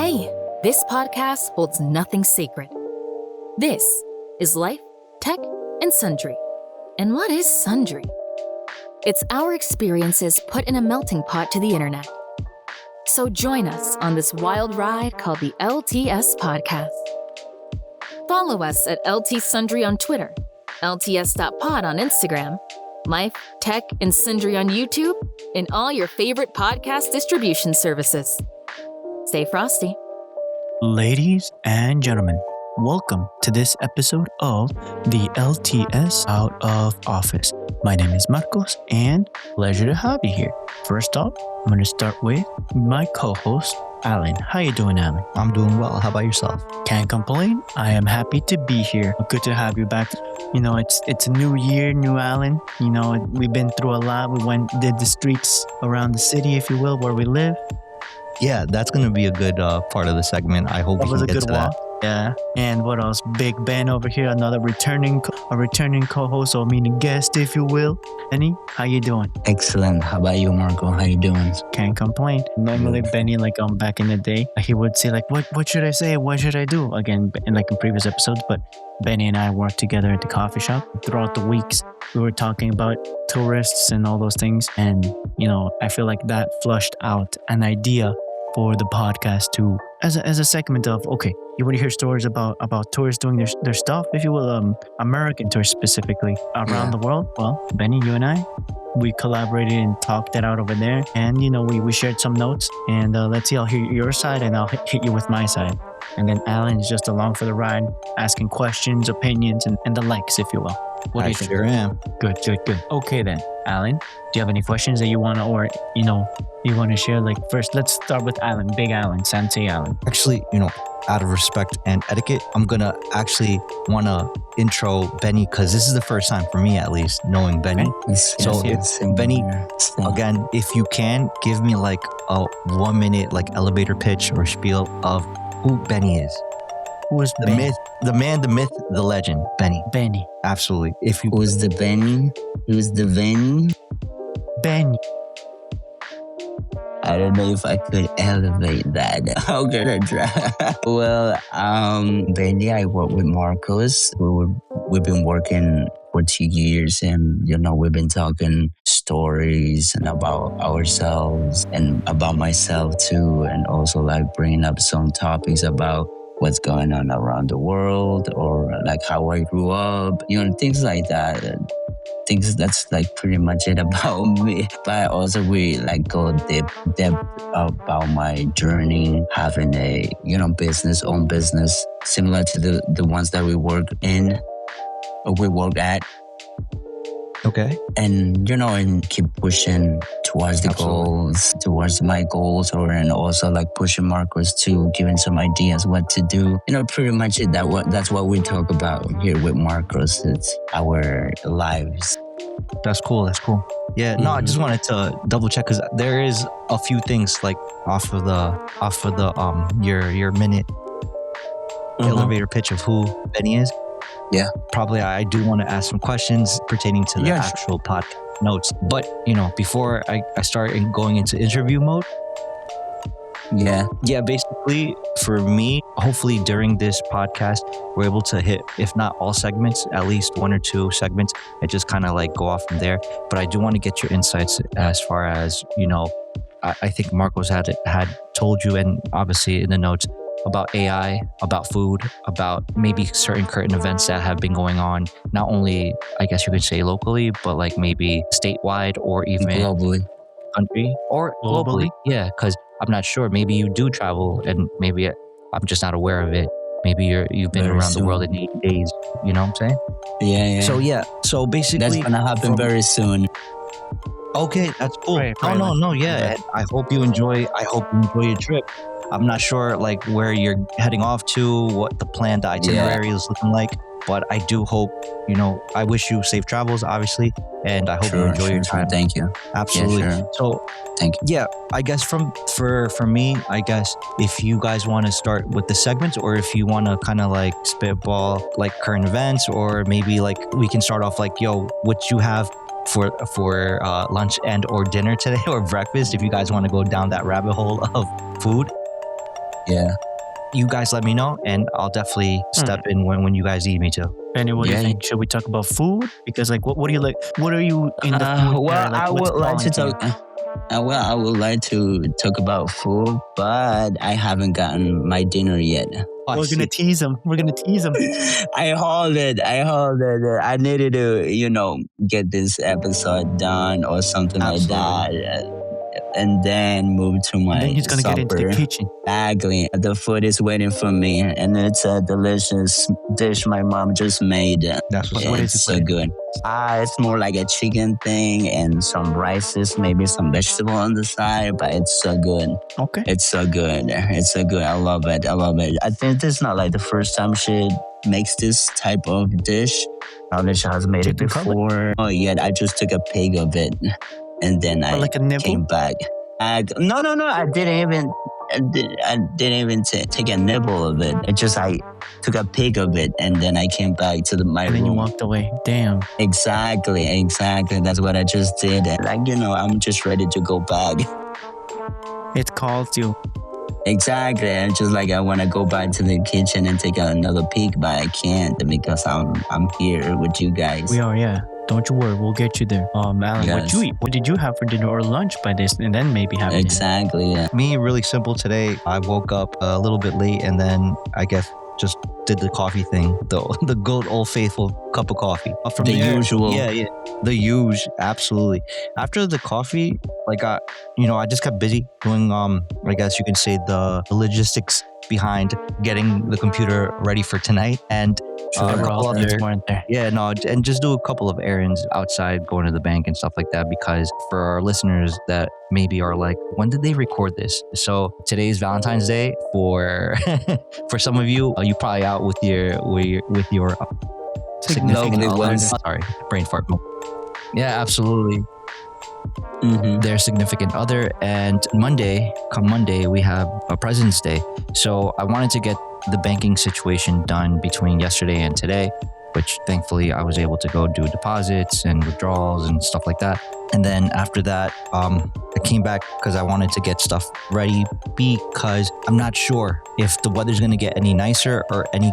Hey, this podcast holds nothing sacred. This is Life, Tech, and Sundry. And what is Sundry? It's our experiences put in a melting pot to the internet. So join us on this wild ride called the LTS Podcast. Follow us at LT Sundry on Twitter, LTS.pod on Instagram, Life, Tech, and Sundry on YouTube, and all your favorite podcast distribution services. Stay frosty. Ladies and gentlemen, welcome to this episode of the LTS Out of Office. My name is Marcos and pleasure to have you here. First off, I'm going to start with my co-host, Alan. How you doing, Alan? I'm doing well. How about yourself? Can't complain. I am happy to be here. Good to have you back. You know, it's a new year, new Alan. You know, we've been through a lot. We did the streets around the city, if you will, where we live. Yeah, that's going to be a good part of the segment. I hope That we was can a get good to walk. that. Yeah. And what else? Big Ben over here, another returning co-host, or meaning guest, if you will. Benny, how you doing? Excellent. How about you, Marco? How you doing? Can't complain. Normally, Benny, back in the day, he would say what should I say? What should I do? Again, in previous episodes, but Benny and I worked together at the coffee shop. Throughout the weeks, we were talking about tourists and all those things. And, you know, I feel like that flushed out an idea for the podcast to, as a segment of, okay, you want to hear stories about tourists doing their stuff, if you will, American tourists specifically around the world. Well, Benny, you and I, we collaborated and talked that out over there. And, you know, we shared some notes. And let's see, I'll hear your side and I'll hit you with my side. And then Alan is just along for the ride, asking questions, opinions, and the likes, if you will. What do I you think? sure am. Good. Okay then, Alan, do you have any questions that you want to, or, you know, you want to share? First, let's start with Alan, Big Alan, Sensei Alan. Actually, you know, out of respect and etiquette, I'm going to actually want to intro Benny because this is the first time for me, at least, knowing Benny. So, Benny, again, if you can, give me a 1 minute elevator pitch or spiel of who Benny is. Who is The Benny? myth, the man, the myth, the legend, Benny. Benny. Absolutely. If you Who's the Benny? Who's the Benny? Benny. I don't know if I could elevate that. How can I try? Well, Benny, I work with Marcos. We've been working for 2 years, and you know we've been talking stories and about ourselves and about myself too, and also bringing up some topics about what's going on around the world, or how I grew up, you know, things like that. And things that's pretty much it about me. But also we go depth about my journey, having a, you know, own business, similar to the ones that we work in, or we work at. okay. And, you know, and keep pushing towards the goals, towards my goals, and also pushing Marcos to giving some ideas what to do. You know, pretty much it. That's what we talk about here with Marcos. It's our lives. That's cool. Yeah, no, I just wanted to double check because there is a few things off of the your minute elevator pitch of who Benny is. Yeah. Probably I do want to ask some questions pertaining to the actual podcast notes. But, you know, before I start going into interview mode. Yeah. Yeah, basically for me, hopefully during this podcast, we're able to hit, if not all segments, at least one or two segments and just kind of go off from there. But I do want to get your insights as far as, you know, I think Marcos had told you, and obviously in the notes, about AI, about food, about maybe certain current events that have been going on, not only, I guess you could say locally, but maybe statewide or even Globally. country or globally. Yeah, because I'm not sure. Maybe you do travel and maybe I'm just not aware of it. Maybe you've been Very around soon. the world in 8 days. You know what I'm saying? Yeah. So basically, That's gonna happen very soon. okay, that's cool. Right, No, yeah. I hope you enjoy your trip. I'm not sure where you're heading off to, what the planned itinerary is looking like, but I do hope, you know, I wish you safe travels, obviously, and I hope you enjoy your time. Thank you. Absolutely. Yeah, sure. So, Thank you. yeah, I guess for me, I guess if you guys want to start with the segments, or if you want to kind of spitball current events, or maybe we can start off yo, what you have for lunch and or dinner today, or breakfast, if you guys want to go down that rabbit hole of food. Yeah. You guys let me know, and I'll definitely step in when you guys need me to. Benny, what do you Yeah. think? Should we talk about food? Because like, what do you like? What are you in the food Well, area? Like, I what's would like to calling talk. Well, I would like to talk about food, but I haven't gotten my dinner yet. Oh, We're gonna tease him. We're gonna tease him. I hold it. I needed to, get this episode done or something Absolutely. like that. And then move to my And then he's gonna supper. get into the kitchen. Exactly. The food is waiting for me, and it's a delicious dish my mom just made. That's what's What is It's it? so good. It's more like a chicken thing and some rices, maybe some vegetable on the side, but it's so good. Okay. It's so good. It's so good. I love it. I think this is not like the first time she makes this type of dish. Probably she has made it Chicken cutlet? before. Oh yeah, I just took a pig of it, and then Or I like a nibble. came back. No. I didn't even. I didn't even take a nibble of it. I took a pig of it, and then I came back to my And then you room. walked away. Damn. Exactly. That's what I just did. And I'm just ready to go back. It calls you. Exactly. And just like I want to go back to the kitchen and take another peek, but I can't because I'm here with you guys. We are, yeah. Don't you worry, we'll get you there. Alan, what Yes. you eat? What did you have for dinner or lunch by this? And then maybe have dinner. Exactly. Yeah. Me, really simple today. I woke up a little bit late, and then I guess just did the coffee thing, the good old faithful cup of coffee. From The there, usual. Yeah, the huge, absolutely. After the coffee, I just kept busy doing, I guess you can say the logistics behind getting the computer ready for tonight, and There a were couple all things, other, weren't there? and just do a couple of errands outside, going to the bank and stuff like that. Because for our listeners that maybe are like, when did they record this? So today's Valentine's Day. For for some of you, you probably out with your significant Lovely other. ones. Sorry, brain fart. Yeah, absolutely. Mm-hmm. Their significant other, and come Monday, we have a President's Day. So I wanted to get the banking situation done between yesterday and today, which thankfully I was able to go do deposits and withdrawals and stuff like that. And then after that, I came back because I wanted to get stuff ready because I'm not sure if the weather's going to get any nicer or any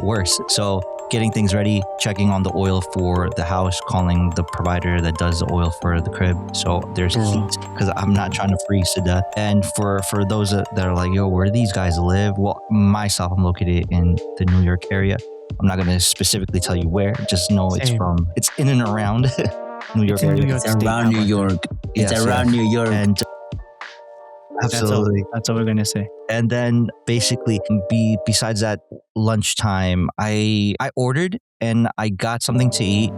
worse. So getting things ready, checking on the oil for the house, calling the provider that does the oil for the crib. So there's heat because I'm not trying to freeze to death. And for those that are like, yo, where do these guys live? Well, myself, I'm located in the New York area. I'm not going to specifically tell you where, just know it's in and around New York in area. New York It's State. around New York. It's Yes, around New York. And absolutely. That's all we're gonna say. And then basically, besides that lunchtime, I ordered and I got something to eat.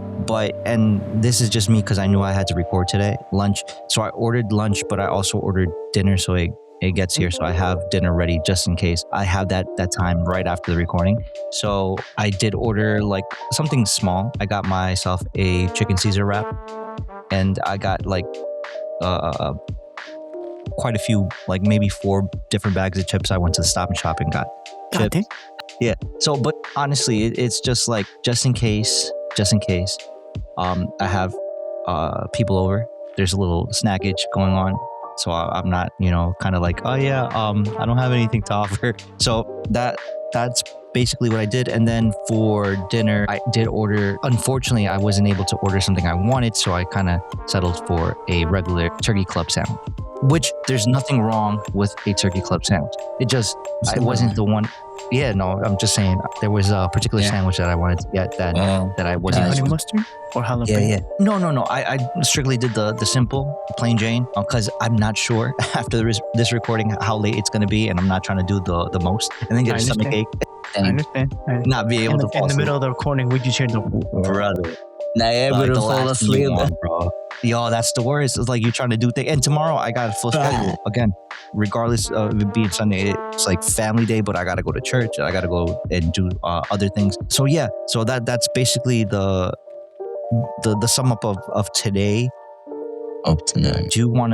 And this is just me because I knew I had to record today, lunch. So I ordered lunch, but I also ordered dinner. So it gets here. So I have dinner ready just in case I have that time right after the recording. So I did order like something small. I got myself a chicken Caesar wrap, and I got like quite a few, like maybe 4 different bags of chips. I went to the Stop and Shop and got chips. damn. Yeah. So, but honestly, it's just like, just in case, I have people over. There's a little snackage going on. So I'm not, kind of like, oh yeah, I don't have anything to offer. So that's basically what I did. And then for dinner, I did order. Unfortunately, I wasn't able to order something I wanted, so I kind of settled for a regular turkey club sandwich. Which there's nothing wrong with a turkey club sandwich. I wasn't the one. Yeah, no, I'm just saying there was a particular sandwich that I wanted to get that I wasn't. Honey mustard or jalapeno? Yeah. No. I strictly did the simple, plain Jane, because I'm not sure after this recording how late it's going to be, and I'm not trying to do the most and then get a stomach ache I and understand. not be able to fall In the asleep. middle of the recording, would you share the Brother. Not able Like to the fall last thing you asleep. want, bro. Yo, that's the worst. It's like you're trying to do things. And tomorrow I got a full schedule. Again, regardless of it being Sunday, it's like family day, but I got to go to church. I got to go and do other things. So yeah, so that's basically the sum up of today. Up to now. I do want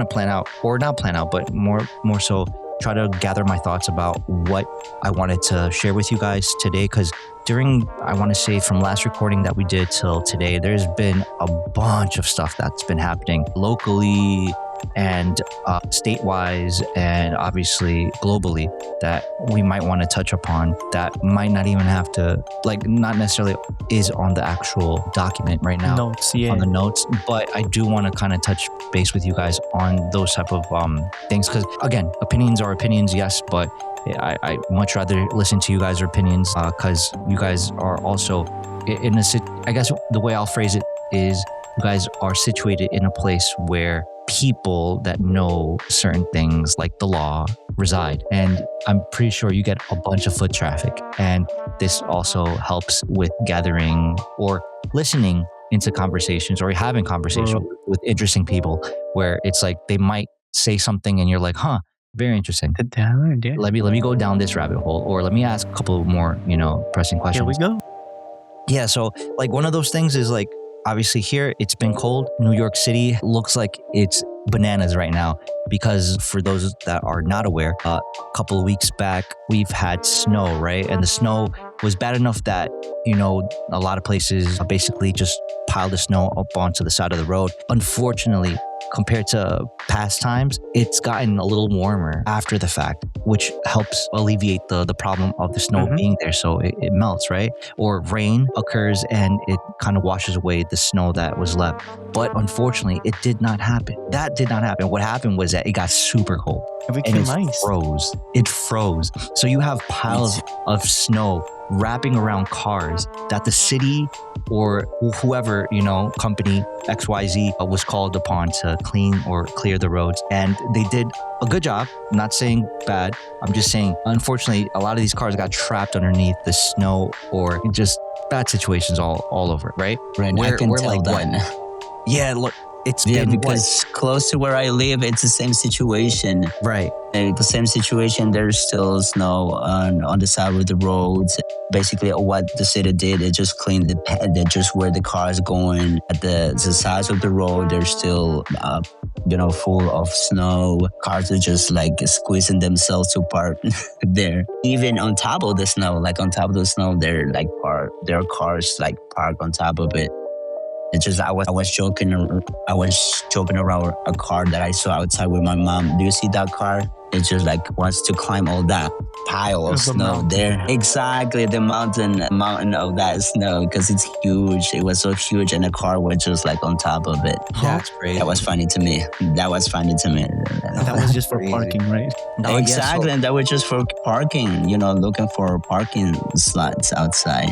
to plan out, or not plan out, but more so try to gather my thoughts about what I wanted to share with you guys today. Because I want to say from last recording that we did till today, there's been a bunch of stuff that's been happening locally, and state-wise and obviously globally that we might want to touch upon that might not even have to, like, not necessarily is on the actual document right now. Notes, yeah. On the notes, but I do want to kind of touch base with you guys on those type of things, because again, opinions are opinions, yes, but I much rather listen to you guys' opinions because you guys are also in a I guess the way I'll phrase it is you guys are situated in a place where people that know certain things like the law reside, and I'm pretty sure you get a bunch of foot traffic, and this also helps with gathering or listening into conversations or having conversations with interesting people where it's like they might say something and you're like, huh, very interesting. Yeah. Let me go down this rabbit hole, or let me ask a couple more, pressing questions. Here we go. Yeah, so like one of those things is like, obviously here it's been cold. New York City looks like it's bananas right now because for those that are not aware, a couple of weeks back we've had snow, right? And the snow was bad enough that, a lot of places basically just piled the snow up onto the side of the road. Unfortunately, compared to past times, it's gotten a little warmer after the fact, which helps alleviate the problem of the snow being there. So it melts, right? Or rain occurs and it kind of washes away the snow that was left. But unfortunately, it did not happen. That did not happen. What happened was that it got super cold. It And became it ice. froze. It froze. So you have piles of snow wrapping around cars that the city or whoever, company XYZ was called upon to clean or clear the roads. And they did a good job. I'm not saying bad. I'm just saying, unfortunately, a lot of these cars got trapped underneath the snow or just bad situations all over, right? Right, I can tell like, that. what? Yeah, look, it's Yeah, been because close to where I live, it's the same situation. right. And the same situation, there's still snow on the side of the roads. Basically, what the city did, it just cleaned just where the cars going. At the sides of the road, they're still, full of snow. Cars are just like squeezing themselves to park there. Even on top of the snow, there are cars like parked on top of it. It's just I was joking around a car that I saw outside with my mom. Do you see that car? It just like wants to climb all that pile of snow there. Exactly, the mountain of that snow, because it's huge. It was so huge, and the car was just like on top of it. That's crazy. That was funny to me. That was just for Crazy. parking, right? No, Exactly, yeah, and that was just for parking. Looking for parking slots outside.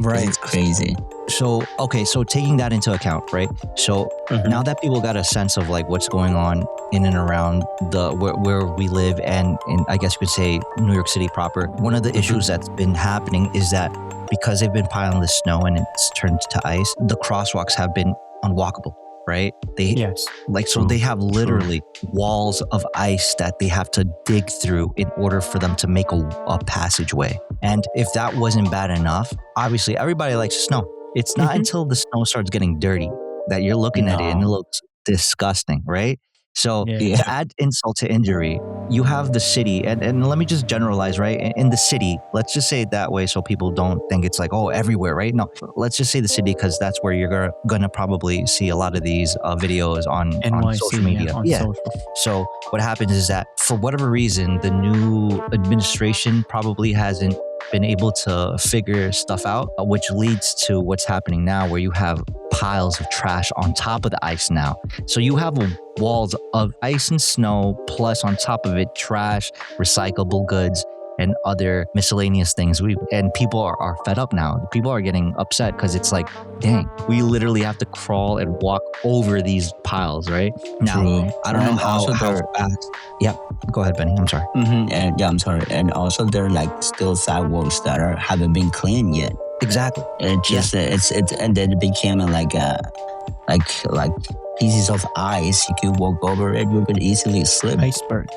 right. It's crazy. So, okay, so taking that into account, right? So now that people got a sense of like what's going on in and around where we live and in, I guess you could say, New York City proper, one of the issues that's been happening is that because they've been piling the snow and it's turned to ice, the crosswalks have been unwalkable, right? Yes. So they have literally walls of ice that they have to dig through in order for them to make a passageway. And if that wasn't bad enough, obviously everybody likes snow. It's not until the snow starts getting dirty that you're looking at it and it looks disgusting, right? So Yeah. to add insult to injury, you have the city, and let me just generalize, right? In the city, let's just say it that way so people don't think it's like, oh, everywhere, right? No, let's just say the city because that's where you're gonna probably see a lot of these videos on NYC, social media. on social. So what happens is that for whatever reason, the new administration probably hasn't been able to figure stuff out, which leads to what's happening now where you have piles of trash on top of the ice now. So you have walls of ice and snow, plus on top of it, trash, recyclable goods, and other miscellaneous things. And people are fed up now. People are getting upset because it's like, dang, we literally have to crawl and walk over these piles, right? Now, True. I don't know And how also fast. Yep. Go ahead, Benny. I'm sorry. And I'm sorry. And also, there are like still sidewalks that haven't been cleaned yet. Exactly. It just and then it became like pieces of ice. You could walk over it. You could easily slip. Iceberg.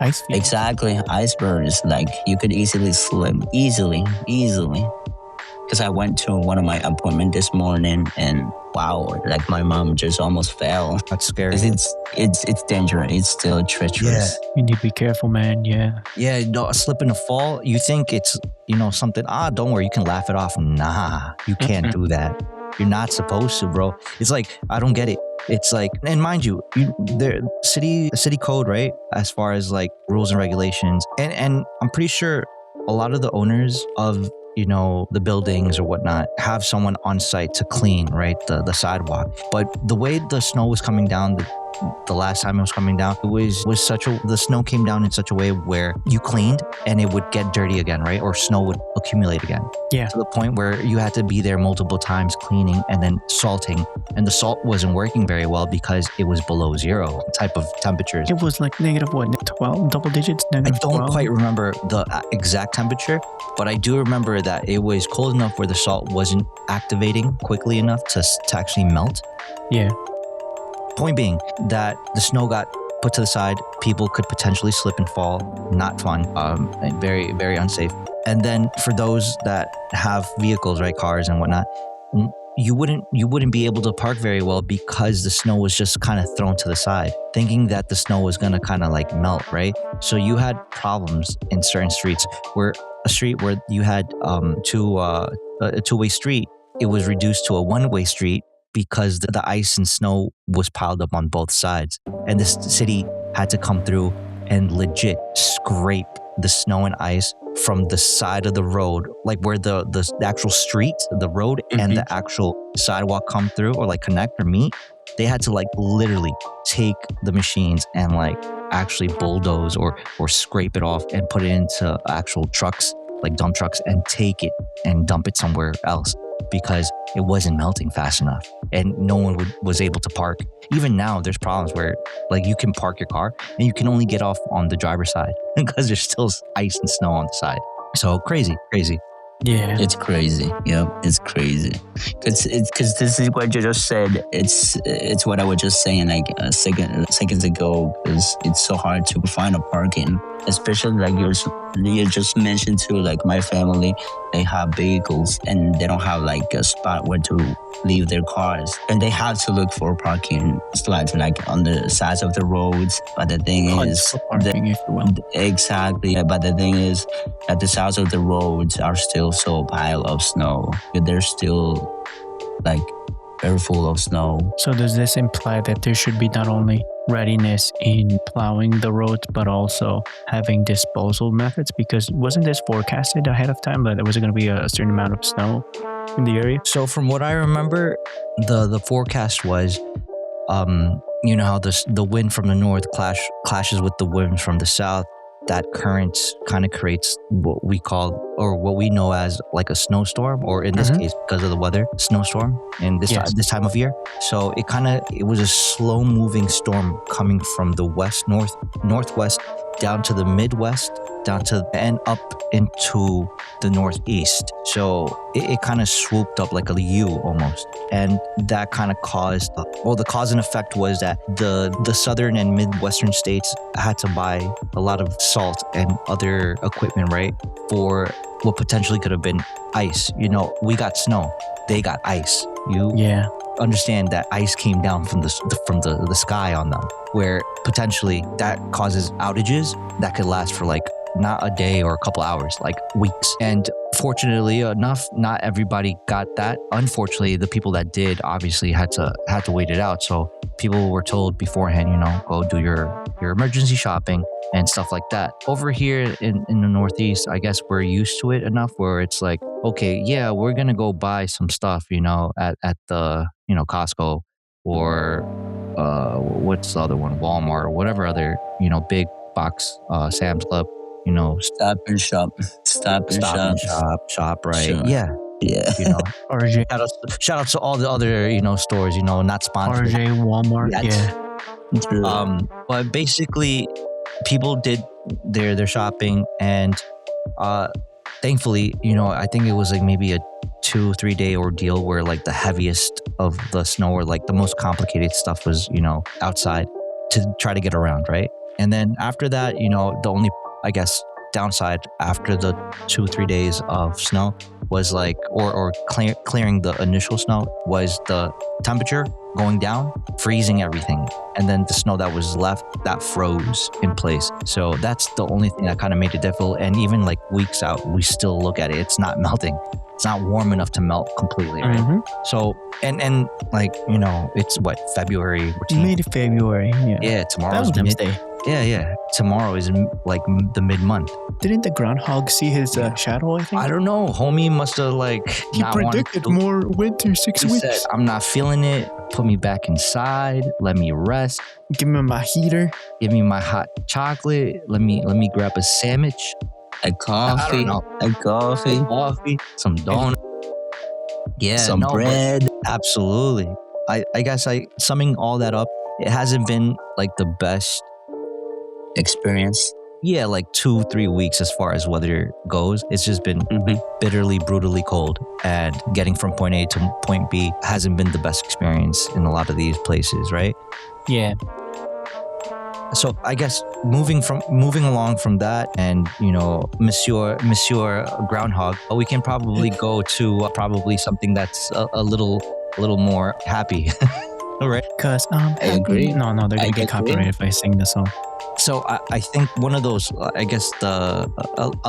Ice field. Exactly, icebergs. Like you could easily slip, easily. Because I went to one of my appointments this morning, and wow, like my mom just almost fell. That's scary. 'Cause it's dangerous. It's still treacherous. You need to be careful, man. Yeah. Yeah, no, a slip and a fall. You think it's, something, don't worry, you can laugh it off. Nah, you can't do that. You're not supposed to, bro. It's like, I don't get it. It's like, and mind you, there city code, right? As far as like rules and regulations, and I'm pretty sure a lot of the owners of the buildings or whatnot have someone on site to clean, right, the sidewalk. But the way the snow was coming down, the last time it was coming down, it was the snow came down in such a way where you cleaned and it would get dirty again, right? Or snow would accumulate again. Yeah. To the point where you had to be there multiple times cleaning and then salting. And the salt wasn't working very well because it was below zero type of temperatures. It was like negative what, 12, double digits, I negative don't 12? quite remember the exact temperature, but I do remember that it was cold enough where the salt wasn't activating quickly enough to actually melt. Yeah. Point being that the snow got put to the side. People could potentially slip and fall. Not fun. And very, very unsafe. And then for those that have vehicles, right, cars and whatnot, you wouldn't be able to park very well because the snow was just kind of thrown to the side, thinking that the snow was gonna kind of like melt, right? So you had problems in certain streets where a street where you had a two-way street, it was reduced to a one-way street because the ice and snow was piled up on both sides. And this city had to come through and legit scrape the snow and ice from the side of the road, like where the actual street, the road and the actual sidewalk come through or like connect or meet. They had to like literally take the machines and like actually bulldoze or scrape it off and put it into actual trucks, like dump trucks, and take it and dump it somewhere else because it wasn't melting fast enough and no one was able to park. Even now, there's problems where like you can park your car and you can only get off on the driver's side because there's still ice and snow on the side. So crazy. Yeah. It's crazy. Yep, it's crazy. Because this is what you just said. It's what I was just saying like seconds ago. Because it's so hard to find a parking, especially like you just mentioned too. Like my family, they have vehicles and they don't have like a spot where to leave their cars, and they have to look for parking slots like on the sides of the roads. But the thing is, parking, if you will. exactly. But the thing is, that the sides of the roads are still so pile of snow. They're still like very full of snow. So does this imply that there should be not only readiness in plowing the roads, but also having disposal methods? Because wasn't this forecasted ahead of time that there was going to be a certain amount of snow in the area? So from what I remember, the forecast was, you know how the wind from the north clashes with the wind from the south. That current kind of creates what we call or what we know as like a snowstorm, or in this case, because of the weather, snowstorm in this time of year. So it was a slow moving storm coming from the northwest down to the Midwest, down to and up into the Northeast. So it kind of swooped up like a U almost. And that kind of caused, the cause and effect was that the southern and Midwestern states had to buy a lot of salt and other equipment, right? For what potentially could have been ice. You know, we got snow, they got ice. You understand that ice came down from the sky on them, where potentially that causes outages that could last for like not a day or a couple hours, like weeks. And fortunately enough, not everybody got that. Unfortunately, the people that did obviously had to wait it out. So people were told beforehand, you know, go do your emergency shopping and stuff like that. Over here in the Northeast, I guess we're used to it enough where it's like, okay, yeah, we're gonna go buy some stuff, you know, at the, you know, Costco or what's the other one, Walmart or whatever other, you know, big box, Sam's Club, you know, Stop and shop, right? Sure. Yeah. You know, RJ, shout out to all the other, you know, stores, you know, not sponsored. RJ, Walmart, But basically, people did their shopping, and thankfully, you know, I think it was like maybe a 2-3 day ordeal where like the heaviest of the snow or like the most complicated stuff was, you know, outside to try to get around, right? And then after that, you know, the only, I guess, downside after the 2-3 days of snow was like, or clearing the initial snow was the temperature going down, freezing everything. And then the snow that was left, that froze in place. So that's the only thing that kind of made it difficult. And even like weeks out, we still look at it. It's not melting. It's not warm enough to melt completely, right? Mm-hmm. So, and like, you know, it's what, February 14th? Mid-February, yeah. Yeah, tomorrow's Valentine's Day. Yeah. Tomorrow is like the mid-month. Didn't the groundhog see his shadow, I think? I don't know. Homie must have like He not wanted predicted to- more winter, 6 He weeks. said, I'm not feeling it. Put me back inside. Let me rest. Give me my heater. Give me my hot chocolate. Let me grab a sandwich, A coffee, know. a coffee, coffee, some donut. Yeah, some no, but bread. absolutely. I guess summing all that up, it hasn't been like the best. Experience. Yeah, like 2-3 weeks as far as weather goes. It's just been Mhm. bitterly, brutally cold, and getting from point A to point B hasn't been the best experience in a lot of these places, right? Yeah. So I guess moving along from that, and you know, Monsieur Groundhog, we can probably go to probably something that's a little more happy. All right. Because I agree. No, they're gonna I get agree. copyrighted if I sing the song. So I think one of those, I guess a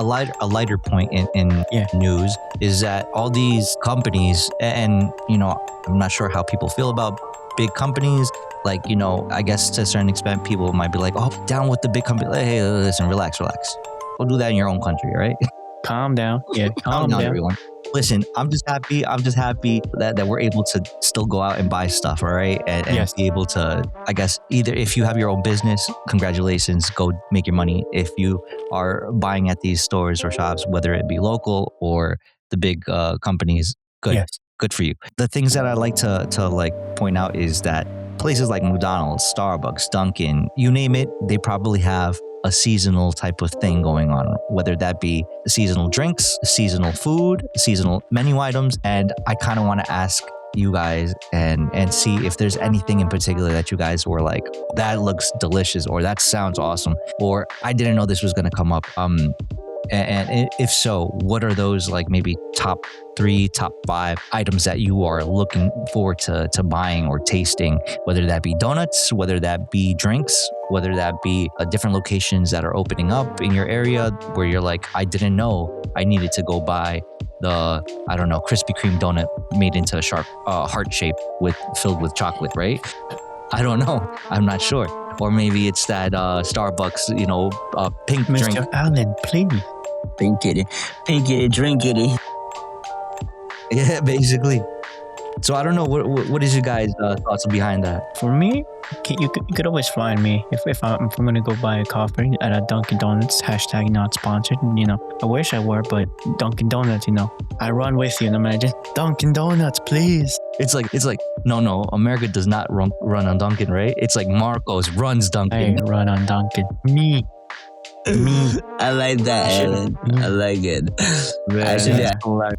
lighter point in Yeah. news is that all these companies, and you know, I'm not sure how people feel about big companies. Like, you know, I guess to a certain extent, people might be like, oh, down with the big company. Like, hey, listen, relax. Go do that in your own country, right? Calm down. Yeah, calm Not down. everyone. Listen, I'm just happy that we're able to still go out and buy stuff, all right? And Yes. be able to, I guess, either if you have your own business, congratulations, go make your money. If you are buying at these stores or shops, whether it be local or the big companies, good. Yes. Good for you. The things that I like to like point out is that places like McDonald's, Starbucks, Dunkin', you name it, they probably have a seasonal type of thing going on, whether that be seasonal drinks, seasonal food, seasonal menu items. And I kind of want to ask you guys and see if there's anything in particular that you guys were like, that looks delicious, or that sounds awesome, or I didn't know this was going to come up. And if so, what are those like maybe top 3, top 5 items that you are looking forward to buying or tasting, whether that be donuts, whether that be drinks, whether that be different locations that are opening up in your area where you're like, I didn't know I needed to go buy the, I don't know, Krispy Kreme donut made into a sharp heart shape filled with chocolate, right? I don't know. I'm not sure. Or maybe it's that Starbucks, you know, pink drink. Mr. Allen, please. Pinkity, drinkity. Yeah, basically. So I don't know what is your guys' thoughts behind that. For me, you could always find me if I'm gonna go buy a coffee at a Dunkin' Donuts. # not sponsored. You know, I wish I were, but Dunkin' Donuts. You know, I run with you. And imagine Dunkin' Donuts, please. It's like no, America does not run on Dunkin', right? It's like Marcos runs Dunkin'. I run on Dunkin'. Me. I like that, Alan. I like it. Actually,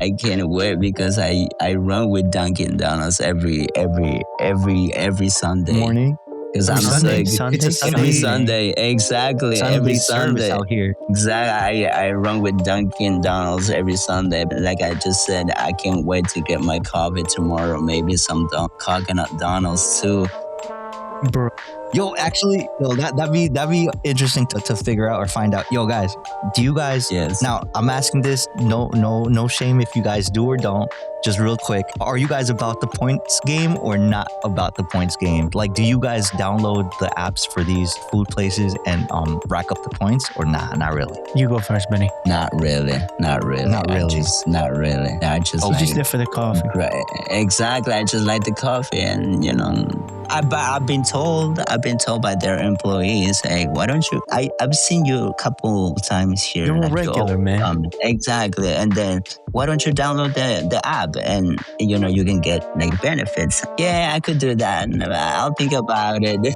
I can't wait because I run with Dunkin' Donuts every Sunday Morning. because I'm Sunday, so Sunday, every Sunday. Sunday, exactly every service Sunday. out here. Exactly, I run with Dunkin' Donuts every Sunday. Like I just said, I can't wait to get my coffee tomorrow. Maybe some coconut donuts too. Bro. Yo, actually, that'd be interesting to figure out or find out. Yo, guys, do you guys? Yes. Now, I'm asking this. No shame if you guys do or don't. Just real quick, are you guys about the points game or not about the points game? Like, do you guys download the apps for these food places and rack up the points, or not really? You go first, Benny. Not really. Not really. Not really. I just You like just there for the coffee. right. Exactly. I just like the coffee, and you know, I've been told by their employees, hey, why don't you? I've seen you a couple times here. You're a like, regular, man. Exactly. And then why don't you download the app, and you know you can get like benefits. Yeah, I could do that. I'll think about it.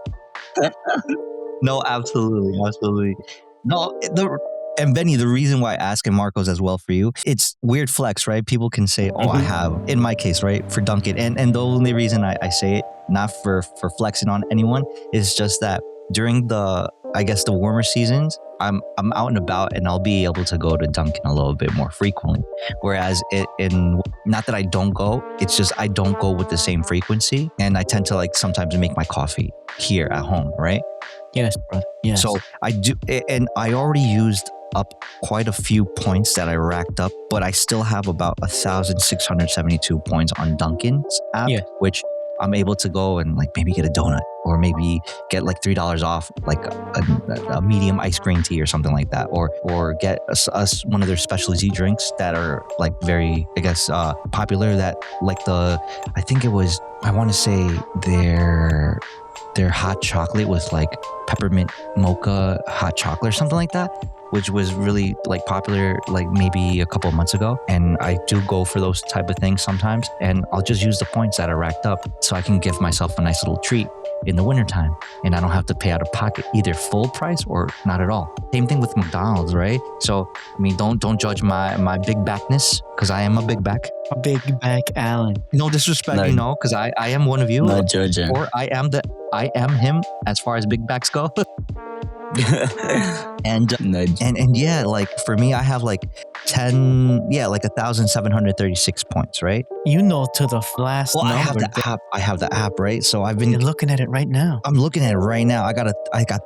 No, absolutely. No, and Benny, the reason why I ask, and Marcos as well for you, it's weird flex, right? People can say, oh, I have, in my case, right, for Dunkin'. And the only reason I say it, not for flexing on anyone, is just that during the I guess the warmer seasons, I'm out and about and I'll be able to go to Dunkin' a little bit more frequently. Whereas in not that I don't go, it's just I don't go with the same frequency, and I tend to like sometimes make my coffee here at home, right? Yes, brother. Yes. So I do, and I already used up quite a few points that I racked up, but I still have about 1,672 points on Dunkin's app, Yeah. which I'm able to go and like maybe get a donut or maybe get like $3 off like a medium iced green tea or something like that, or get us one of their specialty drinks that are like very, I guess, popular, that like I think it was, I want to say their hot chocolate with like peppermint mocha hot chocolate or something like that, which was really like popular like maybe a couple of months ago. And I do go for those type of things sometimes, and I'll just use the points that are racked up so I can give myself a nice little treat in the wintertime, and I don't have to pay out of pocket either full price or not at all. Same thing with McDonald's, right? So I mean, don't judge my big backness, because I am a big back. A big back Allen. No disrespect, No. you know, because I am one of you, Not judging. or I am him as far as big backs go. And yeah, like for me, I have like 1,736 points, right? You know, to the last Well, number. I have the app, right? So I've You're been looking at it right now. I'm looking at it right now. I got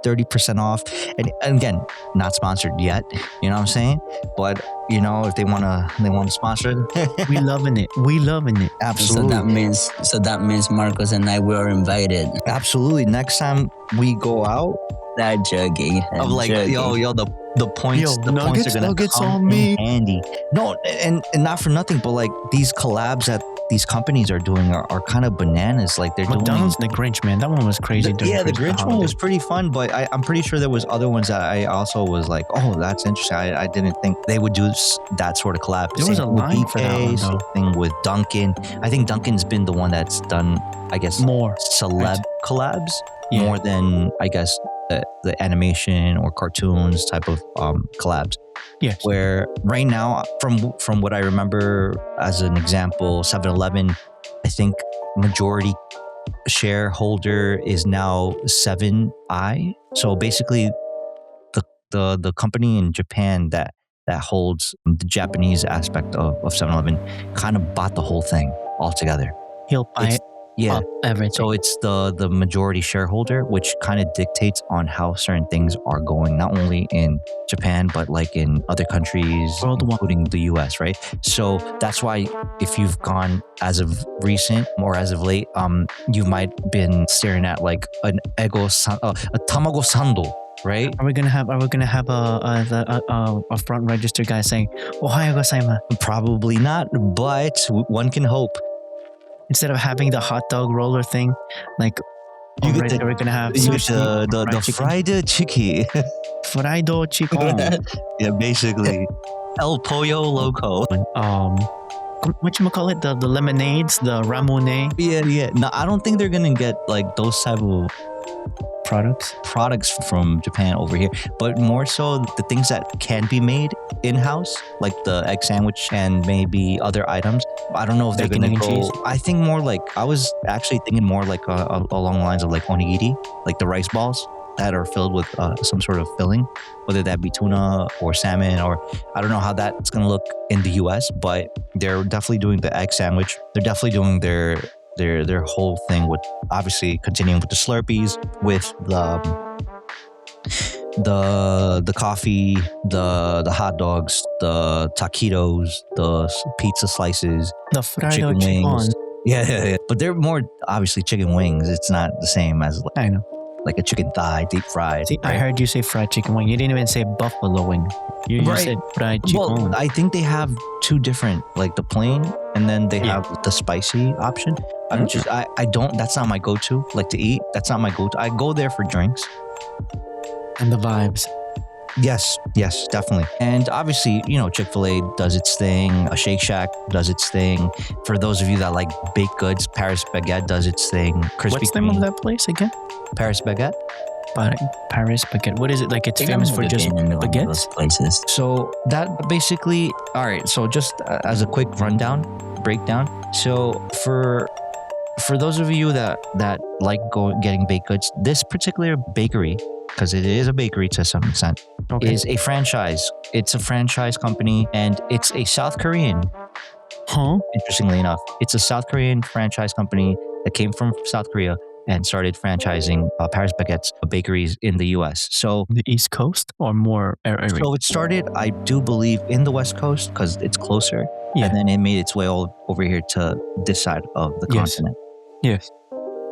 30% off, and again, not sponsored yet. You know what I'm saying? But you know, if they wanna sponsor it, We loving it. We loving it. absolutely. So that means Marcos and I were invited. Absolutely. Next time we go out, Not joking. of like, yo, the points, Yo, the points are gonna nuggets come on me. in handy. No, and not for nothing, but like these collabs that these companies are doing are kind of bananas. Like they're McDonald's doing. and the Grinch, man. That one was crazy. during Yeah, the Christmas Grinch one was holiday. pretty fun, but I'm pretty sure there was other ones that I also was like, oh, that's interesting. I didn't think they would do that sort of collab. There was Same a with line for that one, BK, though. same thing with Dunkin'. I think Dunkin's been the one that's done, I guess, More. celeb collabs Yeah. more than, I guess, the animation or cartoons type of collabs. Yes. Where right now, from what I remember, as an example, 7-Eleven, I think majority shareholder is now 7i. So basically, the company in Japan that holds the Japanese aspect of 7-Eleven kind of bought the whole thing altogether. He'll buy It's- it Yeah. up everything. So it's the majority shareholder, which kind of dictates on how certain things are going, not only in Japan, but like in other countries, Worldwide. including the US, right? So that's why if you've gone as of recent or as of late, you might been staring at like a tamago sando, right? Are we gonna have a front register guy saying "Ohayo gozaimasu" Probably not, but one can hope. instead of having the hot dog roller thing? Like, You get already the- we're gonna have You get sushi, the fried chicken. fried chicken. Yeah, basically. El Pollo Loco. Whatchamacallit, the lemonades, the ramune Yeah. No, I don't think they're gonna get like those type of products from Japan over here, but more so the things that can be made in-house, like the egg sandwich and maybe other items. I don't know if they're Bacon, gonna egg, and go. cheese? I think more like, I was actually thinking more like along the lines of like onigiri, like the rice balls that are filled with some sort of filling, whether that be tuna or salmon, or I don't know how that's gonna look in the US, but they're definitely doing the egg sandwich. They're definitely doing their whole thing with, obviously continuing with the Slurpees, with the coffee, the hot dogs, the taquitos, the pizza slices, the fried chicken chicken. wings. Yeah. But they're more obviously chicken wings. It's not the same as I know. like a chicken thigh, deep fried. See, I right? heard you say fried chicken wing. You didn't even say buffalo wing. You just Right. said fried chicken Well, wing. I think they have two different, like the plain, and then they Yeah. have the spicy option. I don't. That's not my go-to. Like to eat, that's not my go-to. I go there for drinks. And the vibes. Yes, definitely. And obviously, you know, Chick-fil-A does its thing. A Shake Shack does its thing. For those of you that like baked goods, Paris Baguette does its thing. Krispy What's the name of Kreme, that place again? Paris Baguette. Paris baguette. What is it like? It's I think famous I've for never just been in one of baguettes. those places. So that basically, all right. So just as a quick breakdown. So for those of you that like getting baked goods, this particular bakery because it is a bakery to some extent, is a franchise. It's a franchise company, and it's a South Korean. Interestingly enough, it's a South Korean franchise company that came from South Korea and started franchising Paris Baguette's bakeries in the U.S. So The East Coast or more area? So it started, I do believe, in the West Coast because it's closer. Yeah. And then it made its way all over here to this side of the continent. Yes.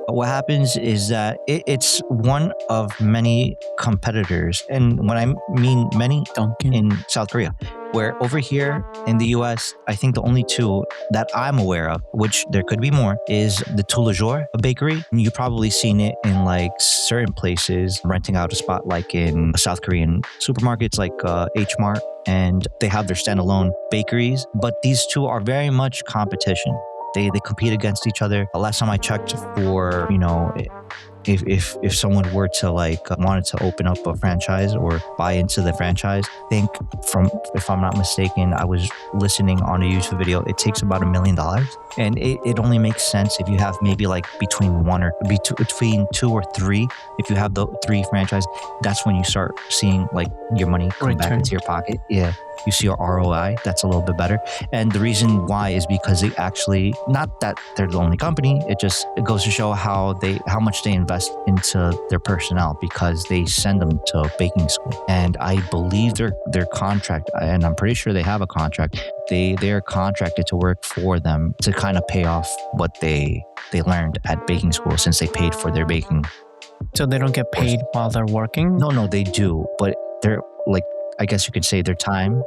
What happens is that it's one of many competitors. And when I mean many, Dunkin'. in South Korea, where over here in the US, I think the only two that I'm aware of, which there could be more, is the Tous les Jours bakery. You've probably seen it in like certain places, renting out a spot like in South Korean supermarkets like H Mart, and they have their standalone bakeries. But these two are very much competition. They compete against each other. Last time I checked for, if someone were to wanted to open up a franchise or buy into the franchise, I think if I'm not mistaken, I was listening on a YouTube video, it takes about $1 million. And it only makes sense if you have maybe like between two or three. If you have the 3 franchise, that's when you start seeing like your money come back into your pocket. Yeah. You see your ROI, that's a little bit better. And the reason why is because they actually, not that they're the only company, it goes to show how much they invest into their personnel, because they send them to baking school. And I believe their contract, and I'm pretty sure they have a contract, they're contracted to work for them to kind of pay off what they learned at baking school, since they paid for their baking. So they don't get paid while they're working? No, they do. But they're like, I guess you could say their time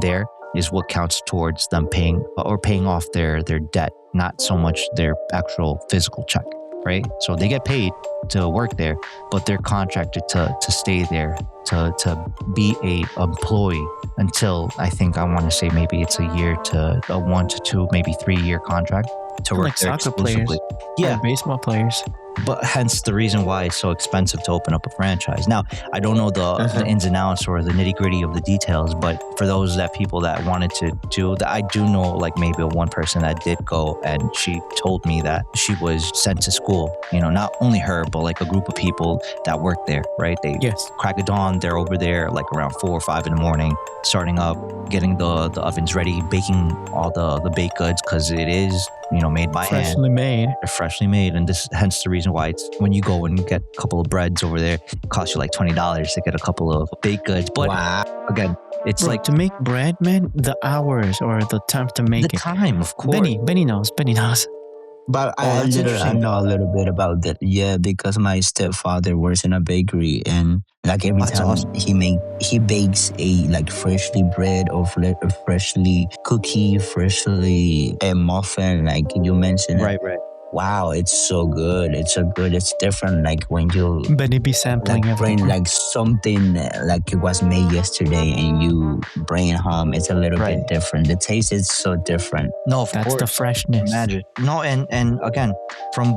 there is what counts towards them paying off their debt, not so much their actual physical check, right? So they get paid to work there, but they're contracted to stay there, to be a employee until, I want to say maybe it's a year to a 1 to 2, maybe 3-year contract to work like there soccer exclusively. players, Yeah, baseball players. But hence the reason why it's so expensive to open up a franchise. Now, I don't know the ins and outs or the nitty gritty of the details, but for those people that wanted to do that, I do know like maybe one person that did go, and she told me that she was sent to school. Not only her, but like a group of people that work there, right? They crack of dawn, they're over there like around 4 or 5 in the morning, starting up, getting the ovens ready, baking all the baked goods, because it is made by hand. They're freshly made. And this hence the reason why it's when you go and get a couple of breads over there, it costs you like $20 to get a couple of baked goods. But again, it's like to make bread, man, the hours or the time to make the time, of course. Benny knows. But I know a little bit about that. Yeah, because my stepfather works in a bakery, and like every time awesome. he bakes a like freshly bread or freshly cookie, freshly a muffin, like you mentioned. Right. Wow, it's so good. It's so good. It's different. Like when you Benny be sampling bring everything. like something like it was made yesterday, and you bring it home. It's a little bit different. The taste is so different. No, of That's course. the freshness. Imagine. No, and again, from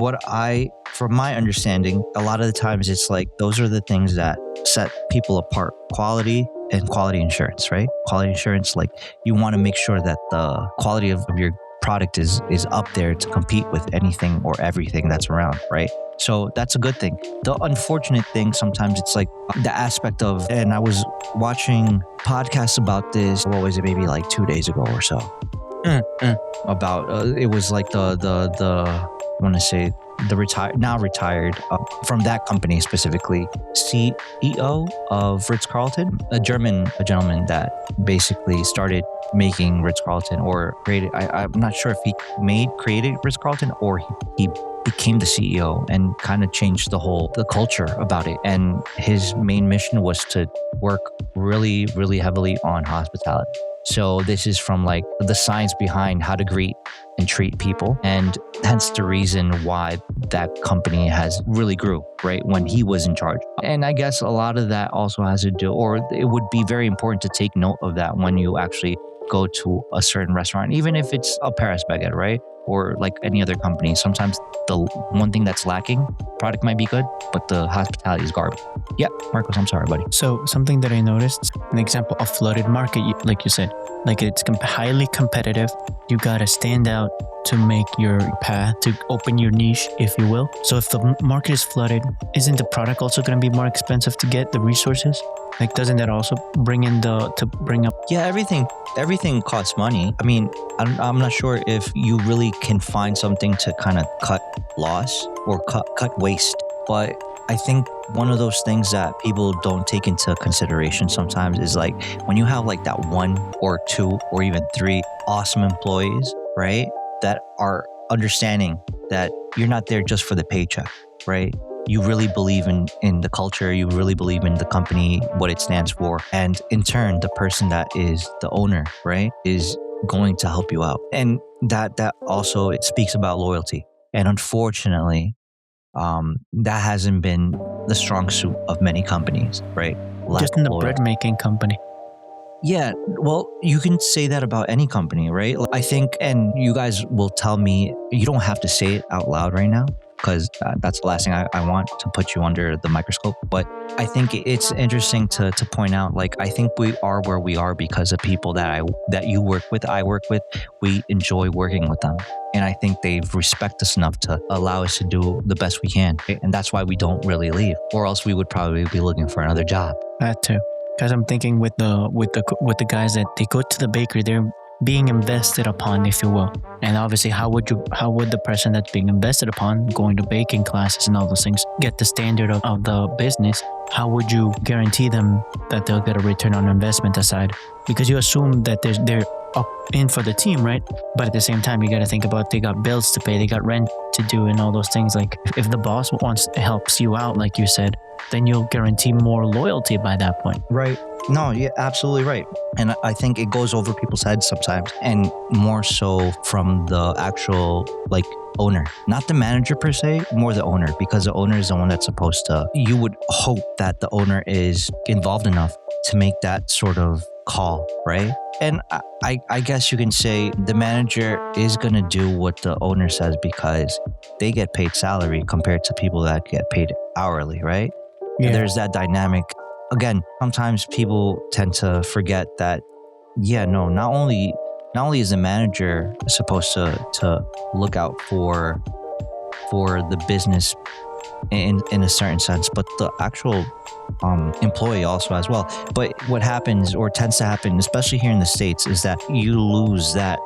my understanding, a lot of the times it's like those are the things that set people apart. Quality and quality insurance, right? Quality insurance, like you want to make sure that the quality of your product is up there to compete with anything or everything that's around, right? So that's a good thing. The unfortunate thing sometimes it's like the aspect of, and I was watching podcasts about this, what was it, maybe like 2 days ago or so, about it was like the I want to say the retired from that company specifically, CEO of Ritz-Carlton, a gentleman that basically started making Ritz-Carlton or created, I'm not sure if he created Ritz-Carlton or he became the CEO and kind of changed the culture about it. And his main mission was to work really, really heavily on hospitality. So this is from like the science behind how to greet and treat people. And hence the reason why that company has really grew, right? When he was in charge. And I guess a lot of that also has to do, or it would be very important to take note of that when you actually go to a certain restaurant, even if it's a Paris Baguette, right? Or like any other company. Sometimes the one thing that's lacking, product might be good, but the hospitality is garbage. Yeah, Marcos, I'm sorry, buddy. So something that I noticed, an example, a flooded market, like you said, Like it's highly competitive. You gotta stand out to make your path, to open your niche, if you will. So if the market is flooded, isn't the product also going to be more expensive to get the resources? Like, doesn't that also bring up? Yeah, everything costs money. I mean, I'm not sure if you really can find something to kind of cut loss or cut waste, but I think one of those things that people don't take into consideration sometimes is like when you have like that one or two or even three awesome employees, right? That are understanding that you're not there just for the paycheck, right? You really believe in the culture, you really believe in the company, what it stands for. And in turn, the person that is the owner, right, is going to help you out. And that also, it speaks about loyalty. And unfortunately, that hasn't been the strong suit of many companies, right? Just in the bread making company. Yeah, well, you can say that about any company, right? I think, and you guys will tell me, you don't have to say it out loud right now, because that's the last thing I want to put you under the microscope. But I think it's interesting to point out, like, I think we are where we are because of people that you work with, I work with, we enjoy working with them. And I think they respect us enough to allow us to do the best we can. And that's why we don't really leave, or else we would probably be looking for another job. That too. Because I'm thinking with the guys that they go to the bakery, they're being invested upon, if you will. And obviously, how would the person that's being invested upon, going to baking classes and all those things, get the standard of the business? How would you guarantee them that they'll get a return on investment aside? Because you assume that they're up in for the team, right? But at the same time, you got to think about they got bills to pay, they got rent to do, and all those things. Like if the boss helps you out, like you said, then you'll guarantee more loyalty by that point. Right. No, you're absolutely right. And I think it goes over people's heads sometimes, and more so from the actual owner, not the manager per se, more the owner, because the owner is the one that's supposed to, you would hope that the owner is involved enough to make that sort of call, right? And I guess you can say the manager is going to do what the owner says because they get paid salary compared to people that get paid hourly, right? Yeah. There's that dynamic. Again, sometimes people tend to forget that, not only is the manager supposed to look out for the business in a certain sense, but the actual employee also as well. But what happens or tends to happen, especially here in the States, is that you lose that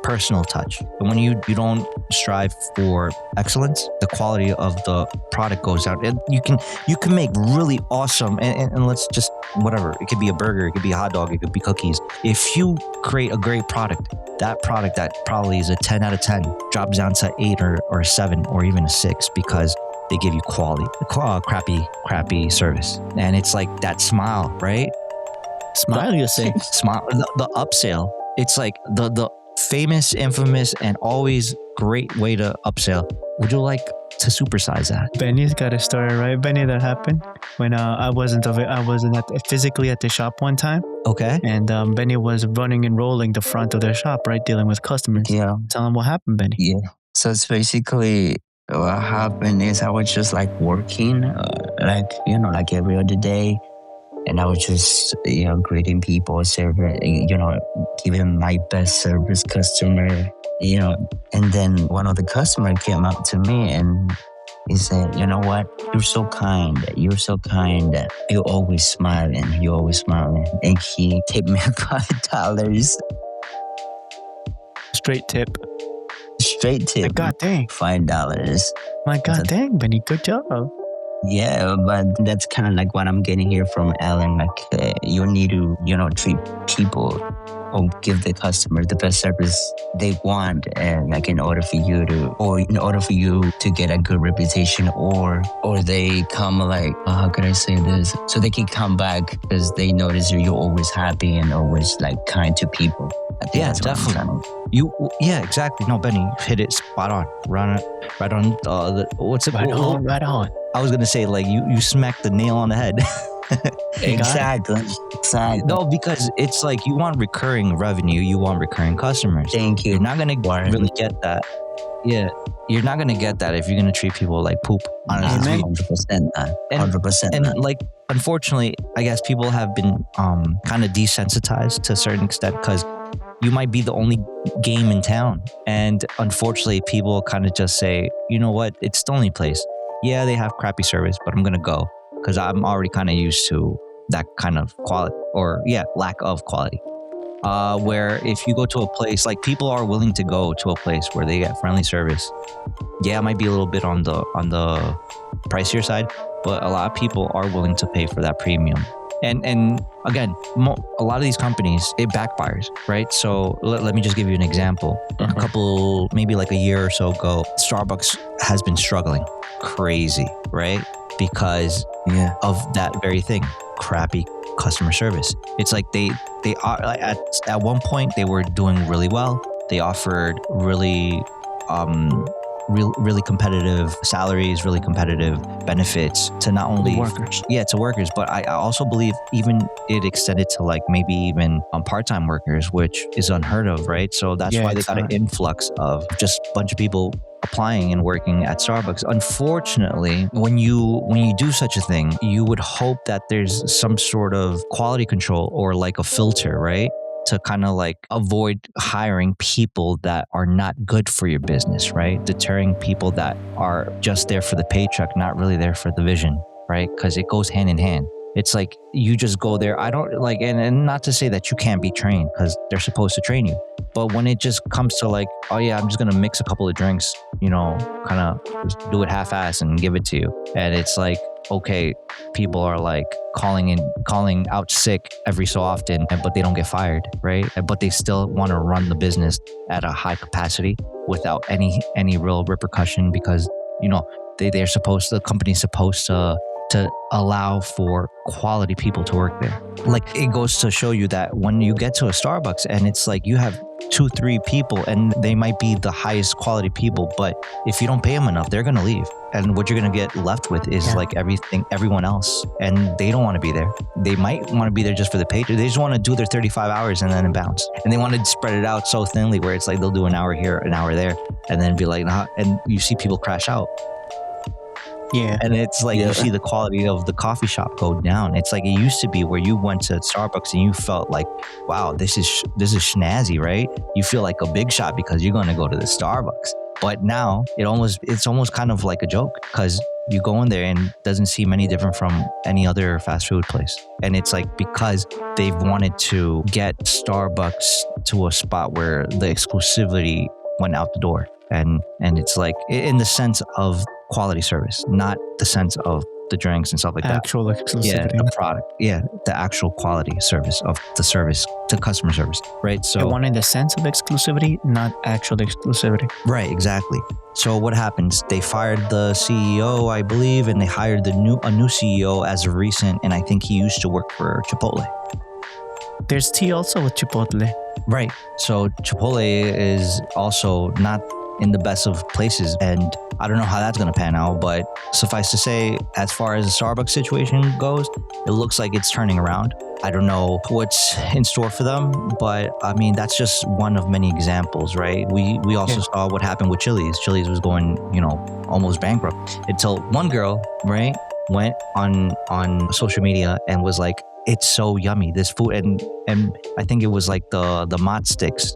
personal touch. And when you don't strive for excellence, the quality of the product goes out. And you can make really awesome, and let's just, whatever, it could be a burger, it could be a hot dog, it could be cookies. If you create a great product that probably is a 10 out of 10 drops down to 8 or 7 or even a 6 because they give you quality, crappy service. And it's like that smile, right? Smile, you say? Smile, the upsell. It's like the famous, infamous, and always great way to upsell. Would you like to supersize that? Benny's got a story, right? Benny, that happened when I wasn't physically at the shop one time. Okay. And Benny was running and rolling the front of their shop, right, dealing with customers. Yeah. Tell him what happened, Benny. Yeah. So it's basically what happened is I was just working, like every other day. And I was just, greeting people, serving, giving my best service customer, And then one of the customers came up to me and he said, "You know what? You're so kind. You're so kind. You're always smiling. You're always smiling." And he tipped me $5. Straight tip. Straight tip. God dang. $5. My God dang, Benny. Good job. Yeah, but that's kind of like what I'm getting here from Alan. You need to, treat people or give the customer the best service they want, and in order for you to get a good reputation, or they come how could I say this? So they can come back because they notice you're always happy and always kind to people. I think that's definitely. Exactly. No, Benny, you hit it spot on. Right on. What's it? Right on. I was gonna say you smacked the nail on the head. Exactly. Exactly. No, because it's like you want recurring revenue, you want recurring customers. Thank you. You're not gonna Warren. really get that. Yeah, you're not gonna get that if you're gonna treat people like poop. Honestly, Amen. 100%, man. And- 100%. and man. like unfortunately, I guess people have been kind of desensitized to a certain extent because you might be the only game in town, and unfortunately, people kind of just say, you know what, it's the only place. Yeah, they have crappy service, but I'm gonna go because I'm already kind of used to that kind of quality, or lack of quality. Where if you go to a place, like people are willing to go to a place where they get friendly service. Yeah, it might be a little bit on the pricier side, but a lot of people are willing to pay for that premium. And again, a lot of these companies, it backfires, right? So let me just give you an example. A couple, maybe like a year or so ago, Starbucks has been struggling crazy, right? Because of that very thing, crappy customer service. It's like they are at one point they were doing really well. They offered really competitive salaries, really competitive benefits to not only Workers. to workers, but I also believe even it extended to like maybe even part-time workers, which is unheard of, right? So that's why they got an influx of just a bunch of people applying and working at Starbucks. Unfortunately, when you do such a thing, you would hope that there's some sort of quality control or like a filter, right? To kind of like avoid hiring people that are not good for your business, right? Deterring people that are just there for the paycheck, not really there for the vision, right? Because it goes hand in hand. It's like you just go there. I don't like, and not to say that you can't be trained because they're supposed to train you. But when it just comes to like, oh yeah, I'm just going to mix a couple of drinks, kind of do it half-ass and give it to you. And it's like, okay, people are like calling out sick every so often, but they don't get fired, right? But they still want to run the business at a high capacity without any real repercussion because, the company's supposed to allow for quality people to work there. Like it goes to show you that when you get to a Starbucks and it's like you have 2-3 people and they might be the highest quality people, but if you don't pay them enough, they're going to leave. And what you're going to get left with is like everyone else. And they don't want to be there. They might want to be there just for the paycheck. They just want to do their 35 hours and then bounce. And they want to spread it out so thinly where it's like they'll do an hour here, an hour there, and then be like, nah, and you see people crash out. Yeah. And it's like you see the quality of the coffee shop go down. It's like it used to be where you went to Starbucks and you felt like, wow, this is snazzy, right? You feel like a big shot because you're going to go to the Starbucks. But now it's almost kind of like a joke because you go in there and it doesn't seem any different from any other fast food place. And it's like because they've wanted to get Starbucks to a spot where the exclusivity went out the door. And it's like in the sense of quality service, not the sense of the drinks and stuff like that. Actual exclusivity. Yeah, the product. Yeah, the actual quality service of the service to customer service, right? So They wanted the sense of exclusivity, not actual exclusivity. right, exactly. So what happens? They fired the CEO, I believe, and they hired a new CEO as of recent, and I think he used to work for Chipotle. There's tea also with Chipotle. Right. So Chipotle is also not in the best of places, and I don't know how that's going to pan out, but suffice to say, as far as the Starbucks situation goes, it looks like it's turning around. I don't know what's in store for them, but I mean, that's just one of many examples, right? We also saw what happened with Chili's. Chili's was going, almost bankrupt until one girl, right, went on social media and was like, it's so yummy, this food. And I think it was like the mott sticks.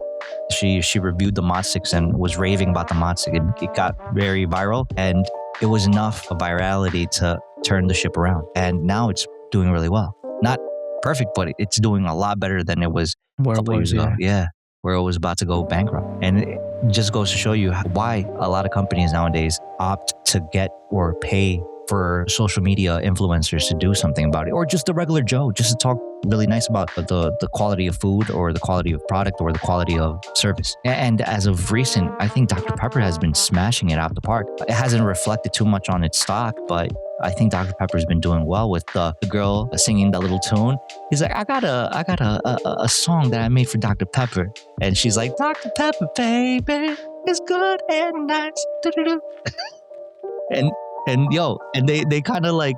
She reviewed the mott sticks and was raving about the mott stick. It got very viral, and it was enough of virality to turn the ship around. And now it's doing really well. Not perfect, but it's doing a lot better than it was a couple years ago. Yeah, where it was about to go bankrupt. And it just goes to show you why a lot of companies nowadays opt to get or pay for social media influencers to do something about it, or just the regular Joe, just to talk really nice about the quality of food or the quality of product or the quality of service. And as of recent, I think Dr. Pepper has been smashing it out the park. It hasn't reflected too much on its stock, but I think Dr. Pepper's been doing well with the girl singing that little tune. He's like, I got a song that I made for Dr. Pepper. And she's like, Dr. Pepper, baby, it's good and nice. And they kind of like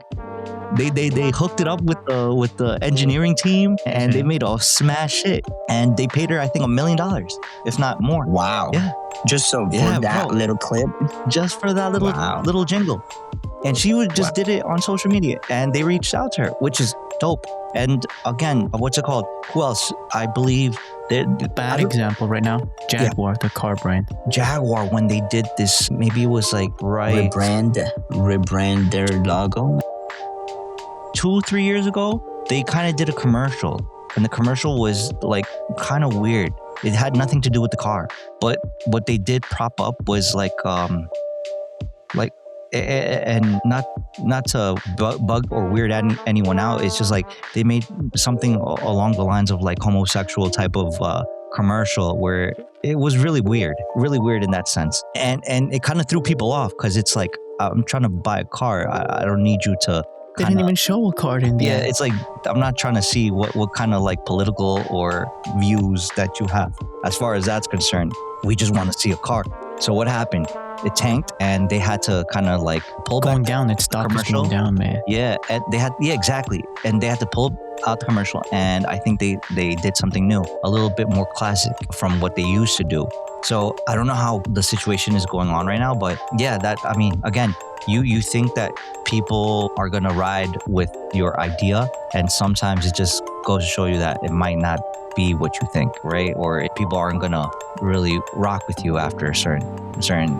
They hooked it up with the engineering team, and they made a smash hit. And they paid her, I think, $1 million, if not more. Wow. Yeah. Just so for Yeah, that bro. little clip. Just for that little jingle. And she just did it on social media, and they reached out to her, which is dope. And again, what's it called? Who else? I believe Bad example right now. Jaguar, the car brand. Jaguar, when they did this, maybe it was like Rebrand their logo. 2-3 years ago, they kind of did a commercial, and the commercial was like kind of weird. It had nothing to do with the car, but what they did prop up was like and not to bug or weird anyone out. It's just like they made something along the lines of like homosexual type of commercial where it was really weird in that sense, and it kind of threw people off because it's like, I'm trying to buy a car. I don't need you to. They didn't even show a card in the Yeah, end. it's like, I'm not trying to see what kind of like political or views that you have. As far as that's concerned, we just want to see a car. So what happened? It tanked, and they had to kind of like pull Going back. down, it stopped commercial. going down, man. Yeah, and exactly. And they had to pull out the commercial, and I think they did something new, a little bit more classic from what they used to do. So I don't know how the situation is going on right now, but yeah, again, you think that people are gonna ride with your idea, and sometimes it just goes to show you that it might not be what you think, right? Or people aren't gonna really rock with you after a certain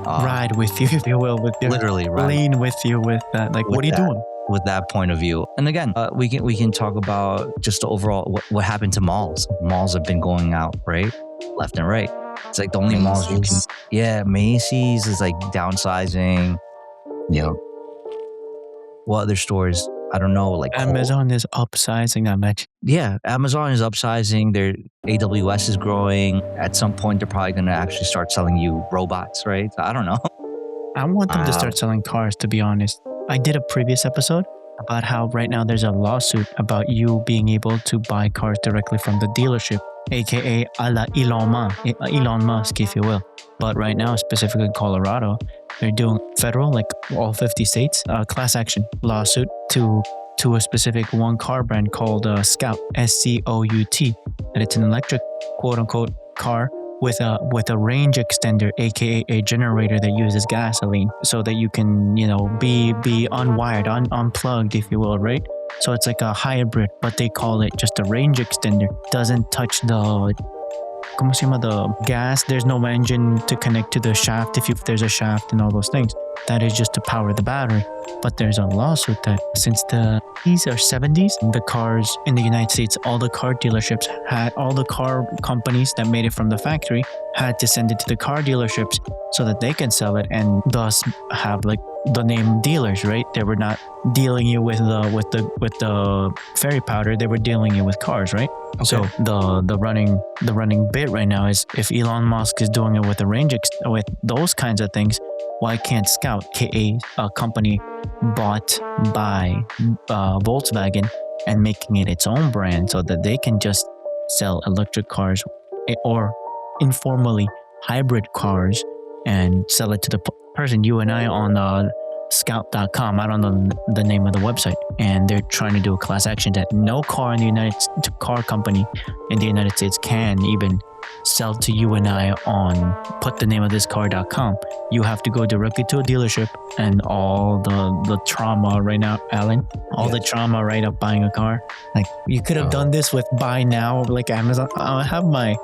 Ride with you, if you will, with your literally right lean with you with that. Like, With what are you that. doing? with that point of view. And again, we can talk about just the overall what happened to malls. Malls have been going out, right, left and right. It's like the only malls you can. Macy's. Yeah, Macy's is like downsizing. Yep. What other stores? I don't know. Like Amazon is upsizing that much. Yeah, Amazon is upsizing. Their AWS is growing. At some point, they're probably going to actually start selling you robots, right? I don't know. I want them to Wow. start selling cars, to be honest. I did a previous episode about how right now there's a lawsuit about you being able to buy cars directly from the dealership, aka a la Elon Musk, if you will. But right now, specifically in Colorado, they're doing federal, like all 50 states, class action lawsuit to a specific one car brand called Scout, Scout, and it's an electric quote unquote car with a range extender, aka a generator that uses gasoline, so that you can be unwired, unplugged, if you will, right? So it's like a hybrid, but they call it just a range extender. Doesn't touch the ¿cómo se llama? The gas. There's no engine to connect to the shaft if there's a shaft and all those things. That is just to power the battery. But there's a lawsuit that since the 80s or 70s, the cars in the United States, all the car dealerships all the car companies that made it from the factory had to send it to the car dealerships so that they can sell it and thus have like the name dealers, right? They were not dealing you with the fairy powder. They were dealing you with cars, right? Okay. So the running bit right now is if Elon Musk is doing it with with those kinds of things, why can't Scout, a company bought by Volkswagen, and making it its own brand so that they can just sell electric cars or informally hybrid cars and sell it to the person, you and I, on scout.com. I don't know the name of the website, and they're trying to do a class action that no car company in the United States can even sell to you and I on put the name of this car.com. You have to go directly to a dealership, and all the trauma right now, Alan, the trauma right up buying a car. Like, you could have done this with buy now, like Amazon. I have my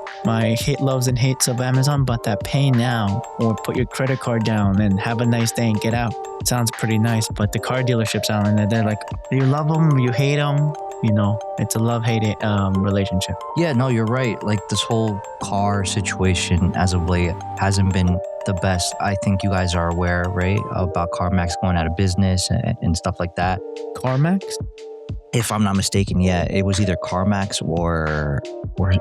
hate loves and hates of Amazon, but that pay now or put your credit card down and have a nice day and get out sounds pretty nice. But the car dealerships, Alan, they're like, you love them, you hate them. It's a love-hate relationship. Yeah, no, you're right. Like, this whole car situation as of late hasn't been the best. I think you guys are aware, right, about CarMax going out of business and stuff like that. CarMax? If I'm not mistaken, yeah, it was either CarMax or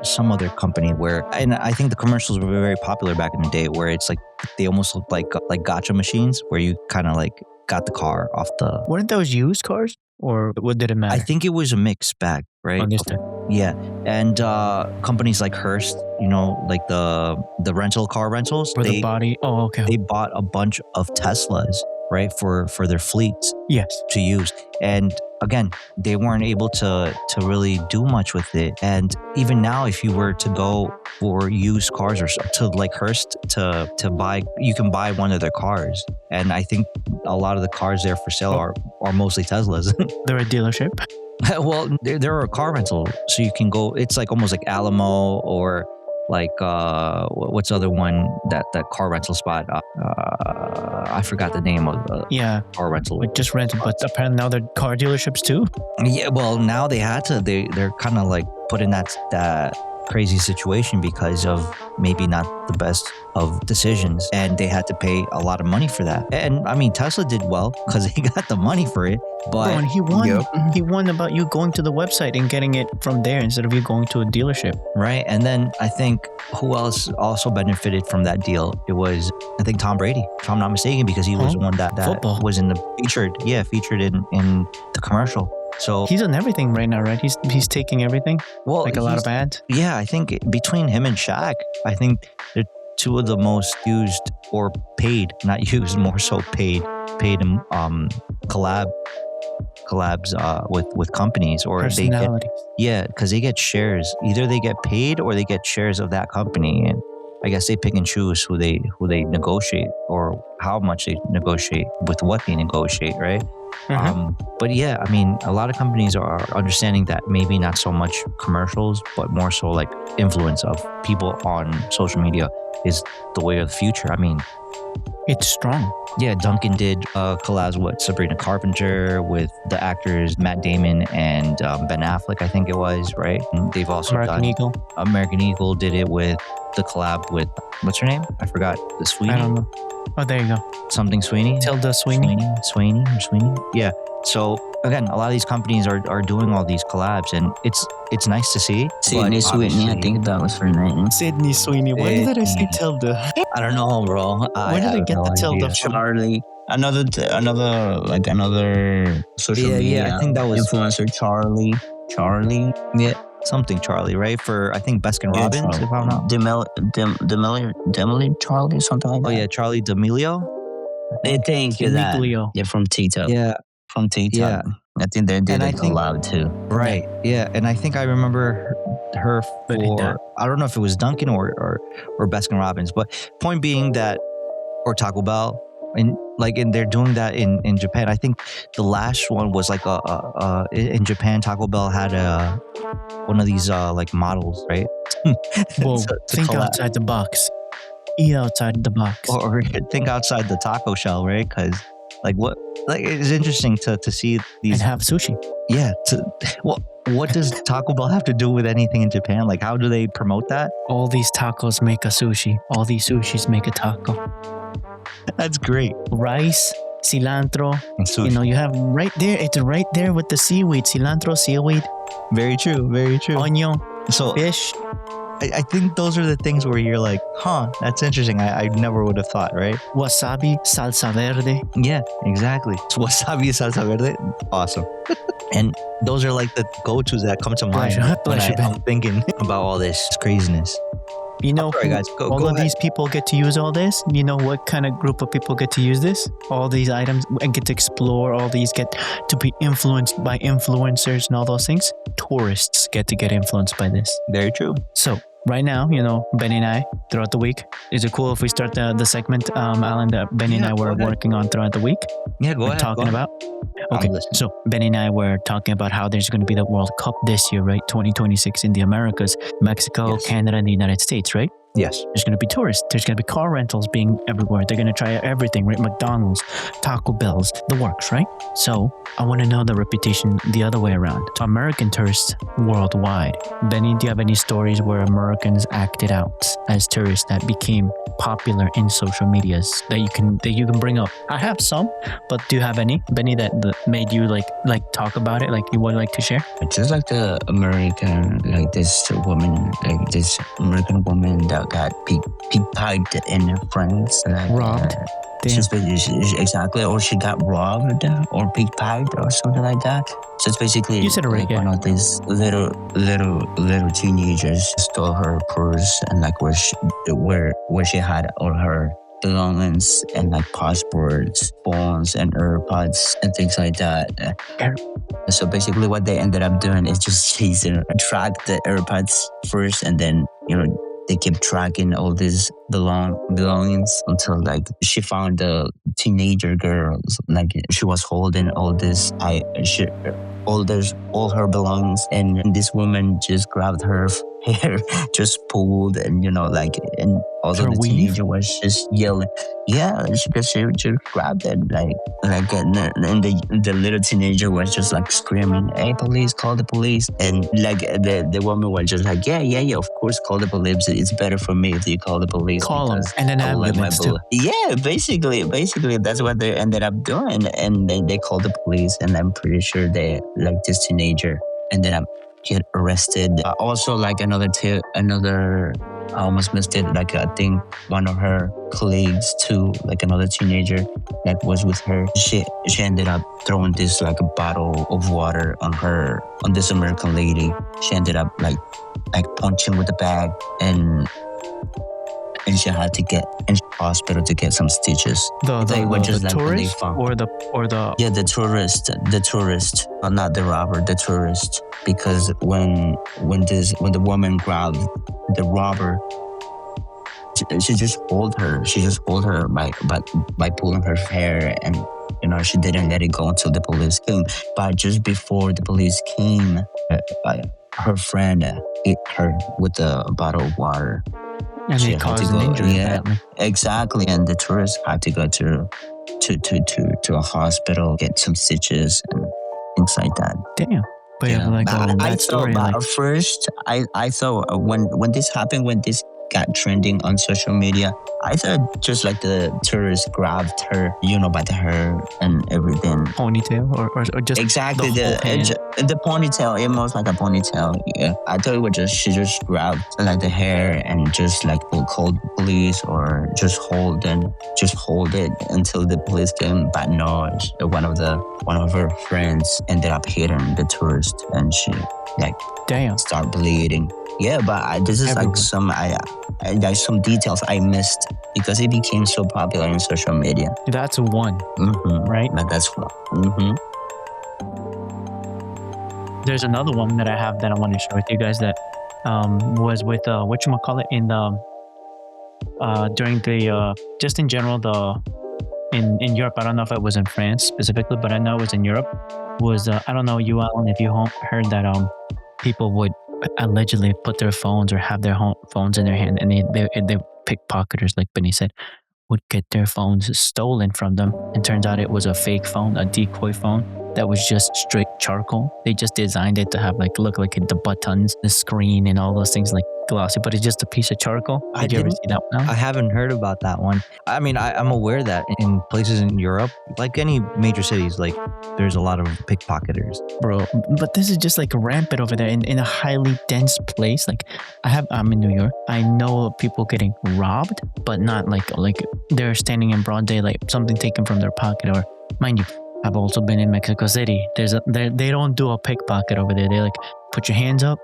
some other company and I think the commercials were very popular back in the day, where it's like they almost looked like gotcha machines, where you kind of like got the car off the. Weren't those used cars? Or what did it matter? I think it was a mixed bag, right? Understood. Yeah, and companies like Hearst, like the rental car rentals, For the body? Oh, okay. they bought a bunch of Teslas, right, for their fleets Yes. to use. And again, they weren't able to really do much with it. And even now, if you were to go for used cars or to like Hearst to buy, you can buy one of their cars. And I think a lot of the cars there for sale are mostly Teslas. They're a dealership. Well, there are car rental, so you can go. It's like almost like Alamo or like what's the other one, that car rental spot. I forgot the name of the car rental. Like just rented, but apparently now they're car dealerships too. Yeah, well, now they had to. They're kind of like put in that crazy situation because of maybe not the best of decisions, and they had to pay a lot of money for that. And I mean, Tesla did well because he got the money for it. But and he won. He won about you going to the website and getting it from there instead of you going to a dealership. Right. And then I think who else also benefited from that deal? It was, I think, Tom Brady, if I'm not mistaken, because he was the one that Football. Was in the featured in the commercial. So he's on everything right now, right? He's taking everything. Well, like a lot of ads. Yeah, I think between him and Shaq, I think they're two of the most used or paid, not used, more so paid collabs with companies, or they get because they get shares. Either they get paid or they get shares of that company, and I guess they pick and choose who they negotiate or how much they negotiate with what they negotiate, right? But yeah, I mean, a lot of companies are understanding that maybe not so much commercials, but more so like influence of people on social media is the way of the future. I mean, it's strong. Yeah, Duncan did collabs with Sabrina Carpenter, with the actors Matt Damon and Ben Affleck, I think it was, right? And they've also American Eagle did it with the collab with, what's her name? I forgot. The Sweeney? I don't know. Oh, there you go. Something Sweeney? Tilda Sweeney. Sweeney. Yeah. So again, a lot of these companies are doing all these collabs, and it's nice to see. Sydney Sweeney, I think that was her name. Sydney Sweeney. Why did I say Tilda? I don't know, bro. Where did I get the Tilda from? Charlie. Another social media. I think that was influencer Charlie. Yeah, something Charlie, right? For I think Baskin Robbins, if I'm not. D'Amelio Charlie, something like that. Oh yeah, Charlie D'Amelio. They think that. Yeah, from TikTok. Yeah, from TikTok. Yeah. I think they did a collab too. Right. Yeah, and I think I remember her for I don't know if it was Dunkin' or Baskin Robbins, but point being that, or Taco Bell. And they're doing that in Japan. I think the last one was like in Japan, Taco Bell had one of these like models, right? Whoa! Think outside the box. Eat outside the box. Or think outside the taco shell, right? Because it's interesting to see these and have sushi. Yeah. What does Taco Bell have to do with anything in Japan? Like, how do they promote that? All these tacos make a sushi. All these sushis make a taco. That's great. Rice, cilantro, and sushi. You know, you have right there. It's right there with the seaweed. Cilantro, seaweed. Very true. Very true. Onion, so fish. I think those are the things where you're like, that's interesting. I never would have thought, right? Wasabi, salsa verde. Yeah, exactly. So wasabi, salsa verde. Awesome. And those are like the go-tos that come to mind when I'm thinking about all this craziness. You know, sorry, guys. All of these people get to use all this. You know what kind of group of people get to use this? All these items and get to explore. All these get to be influenced by influencers and all those things. Tourists get influenced by this. Very true. So right now, you know, Benny and I, throughout the week, is it cool if we start the segment, Alan, that Benny and I were working on throughout the week? Yeah, go ahead. Talking about? Okay, so Benny and I were talking about how there's going to be the World Cup this year, right? 2026 in the Americas, Mexico, Canada, and the United States, right? Yes. There's going to be tourists. There's going to be car rentals being everywhere. They're going to try everything, right? McDonald's, Taco Bell's, the works, right? So I want to know the reputation the other way around. American tourists worldwide. Benny, do you have any stories where Americans acted out as tourists that became popular in social medias that you can bring up? I have some, but do you have any, Benny, that made you like talk about it? Like you would like to share? Just like the American, like this American woman that got pickpocketed in France, like, robbed. Exactly, or she got robbed or pickpocketed or something like that. So it's basically you said it right, one of these little teenagers stole her purse and like where she had all her belongings and like passports, phones, and AirPods and things like that. So basically, what they ended up doing is just chasing, track the AirPods first, and then they kept tracking all these belongings until like she found the teenager girls. Like she was holding all her belongings, and this woman just grabbed her hair, just pulled, and and also Her the weave? teenager was just yelling. Yeah, she just grabbed it, and the little teenager was just like screaming, "Hey, police! Call the police!" And like the woman was just like, "Yeah, of course, call the police. It's better for me if you call the police." Call 'em, because and an I will let my ambulance, too. bullet. Yeah, basically, that's what they ended up doing, and they called the police, and I'm pretty sure this teenager ended up get arrested. Also, like another. I almost missed it. Like I think one of her colleagues too, like another teenager that was with her. She ended up throwing this like a bottle of water on this American lady. She ended up like punching with the bag, and she had to get in hospital to get some stitches. They were just the like when they tourist found- or the Yeah, the tourist, not the robber, the tourist. Because when the woman grabbed the robber, she just hold her. She just hold her by pulling her hair, and she didn't let it go until the police came. But just before the police came, her friend hit her with a bottle of water. and She they had to caused an go- injury. yeah. Apparently. Exactly, and the tourist had to go to a hospital, get some stitches and things like that. Damn. But yeah, like But I that story, thought, like but at first, I thought when this happened, when this got trending on social media, I thought just like the tourist grabbed her, by the hair and everything. ponytail or just Exactly, the whole hand. the ponytail, it was like a ponytail. Yeah, I thought it was she just grabbed like the hair and just like called police or just hold it until the police came. But no, one of her friends ended up hitting the tourist, and she like Damn. start bleeding. Yeah, but this is like some details I missed because it became so popular in social media. That's one, right? But that's one. Mm-hmm. There's another one that I have that I want to share with you guys that was with whatchamacallit in the during the just in general in Europe. I don't know if it was in France specifically, but I know it was in Europe. I don't know you, Alan, if you heard that people would allegedly put their phones or have their phones in their hand, and they pickpocketers, like Benny said, would get their phones stolen from them. And turns out it was a fake phone, a decoy phone that was just straight charcoal. They just designed it to have look like the buttons, the screen, and all those things like glossy, but it's just a piece of charcoal. Did you ever see that one? I haven't heard about that one. I mean, I'm aware that in places in Europe, like any major cities, like there's a lot of pickpocketers. Bro, but this is just like rampant over there in a highly dense place. Like I'm in New York. I know of people getting robbed, but not like they're standing in broad daylight, something taken from their pocket. Or mind you, I've also been in Mexico City. They don't do a pickpocket over there. They like put your hands up,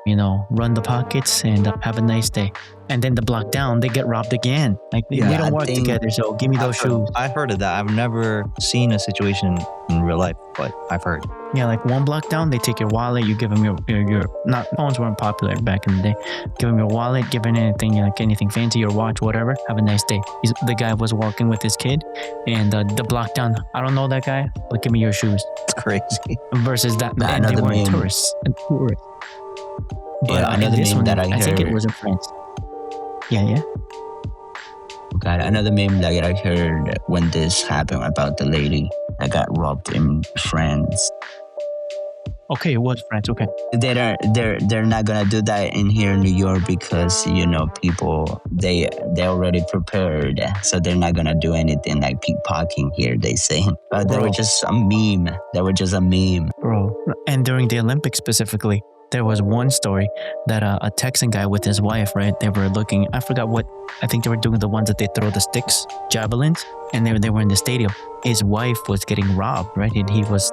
run the pockets, and have a nice day. And then the block down, they get robbed again. Like we don't work together, so give me those shoes. I've heard of that. I've never seen a situation in real life, but I've heard. Yeah, like one block down, they take your wallet. You give them your not phones weren't popular back in the day. Give them your wallet, give them anything fancy, your watch, whatever. Have a nice day. The guy was walking with his kid, and the block down, I don't know that guy, but give me your shoes. It's crazy. Versus that, and they weren't tourists. But another this meme one, that I think it heard- was in France. Yeah. God, another meme that I heard when this happened about the lady that got robbed in France. Okay, it was France. Okay. They're not gonna do that in here in New York because people they already prepared, so they're not gonna do anything like pickpocketing here. They say, but they were just a meme. They were just a meme. Bro. And during the Olympics specifically, there was one story that a Texan guy with his wife, right? They were looking, I forgot what, I think they were doing the ones that they throw the sticks, javelins, and they were in the stadium. His wife was getting robbed, right? And he was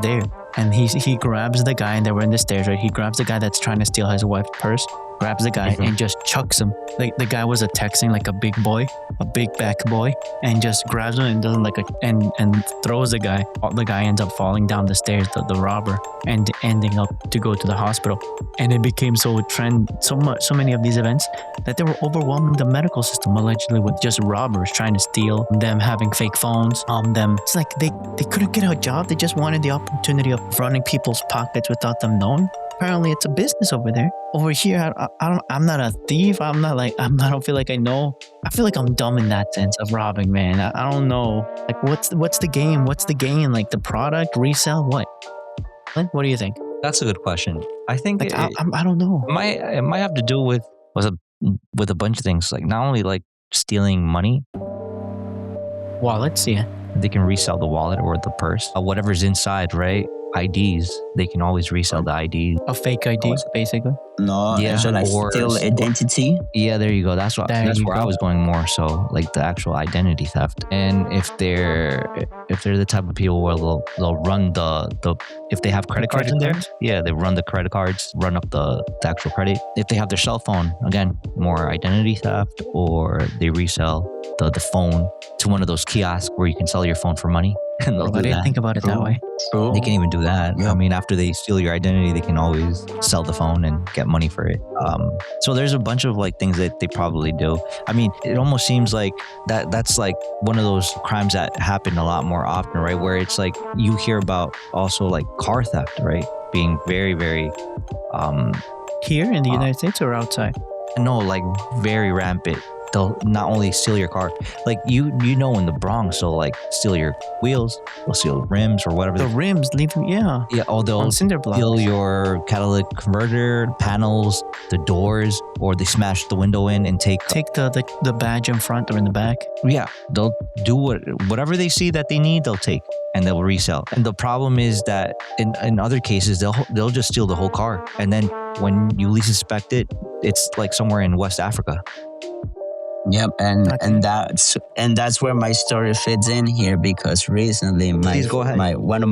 there. And he grabs the guy, and they were in the stairs, right? He grabs the guy that's trying to steal his wife's purse, grabs the guy and just chucks him. Like the guy was texting like a big boy, a big back boy, and just grabs him and does like and throws the guy. The guy ends up falling down the stairs, the robber, and ending up to go to the hospital. And it became so many of these events that they were overwhelming the medical system allegedly with just robbers trying to steal, them having fake phones, it's like they couldn't get a job. They just wanted the opportunity of running people's pockets without them knowing. Apparently it's a business over there. Over here, I'm not a thief. I don't feel like I know. I feel like I'm dumb in that sense of robbing, man. I don't know. Like what's the game? What's the gain? Like the product, resell, what? What do you think? That's a good question. I think like, I don't know. It might have to do with a bunch of things. Like not only like stealing money. Wallets, yeah. They can resell the wallet or the purse, whatever's inside, right? IDs, they can always resell the ID. A fake ID, basically. No, yeah, so like steal identity. Yeah, there you go. That's where I was going more. So like the actual identity theft. And if they're the type of people where they'll run if they have credit cards in there, yeah, they run the credit cards, run up the actual credit. If they have their cell phone, again, more identity theft, or they resell the phone to one of those kiosks where you can sell your phone for money. And I didn't think about it that way. True. They can even do that. Yeah. I mean, after they steal your identity, they can always sell the phone and get money for it. So there's a bunch of like things that they probably do. I mean, it almost seems like that's like one of those crimes that happen a lot more often, right? Where it's like you hear about also like car theft, right? Being very, very here in the United States or outside? No, like very rampant. They'll not only steal your car, like you know in the Bronx, they'll like steal your wheels, they'll steal rims or whatever. The rims, leave them, yeah. Yeah, they'll steal your catalytic converter, panels, the doors, or they smash the window in and take the badge in front or in the back. Yeah, they'll do whatever they see that they need, they'll take and they'll resell. And the problem is that in other cases, they'll just steal the whole car. And then when you least suspect it, it's like somewhere in West Africa. Yep, and that's where my story fits in here, because recently one of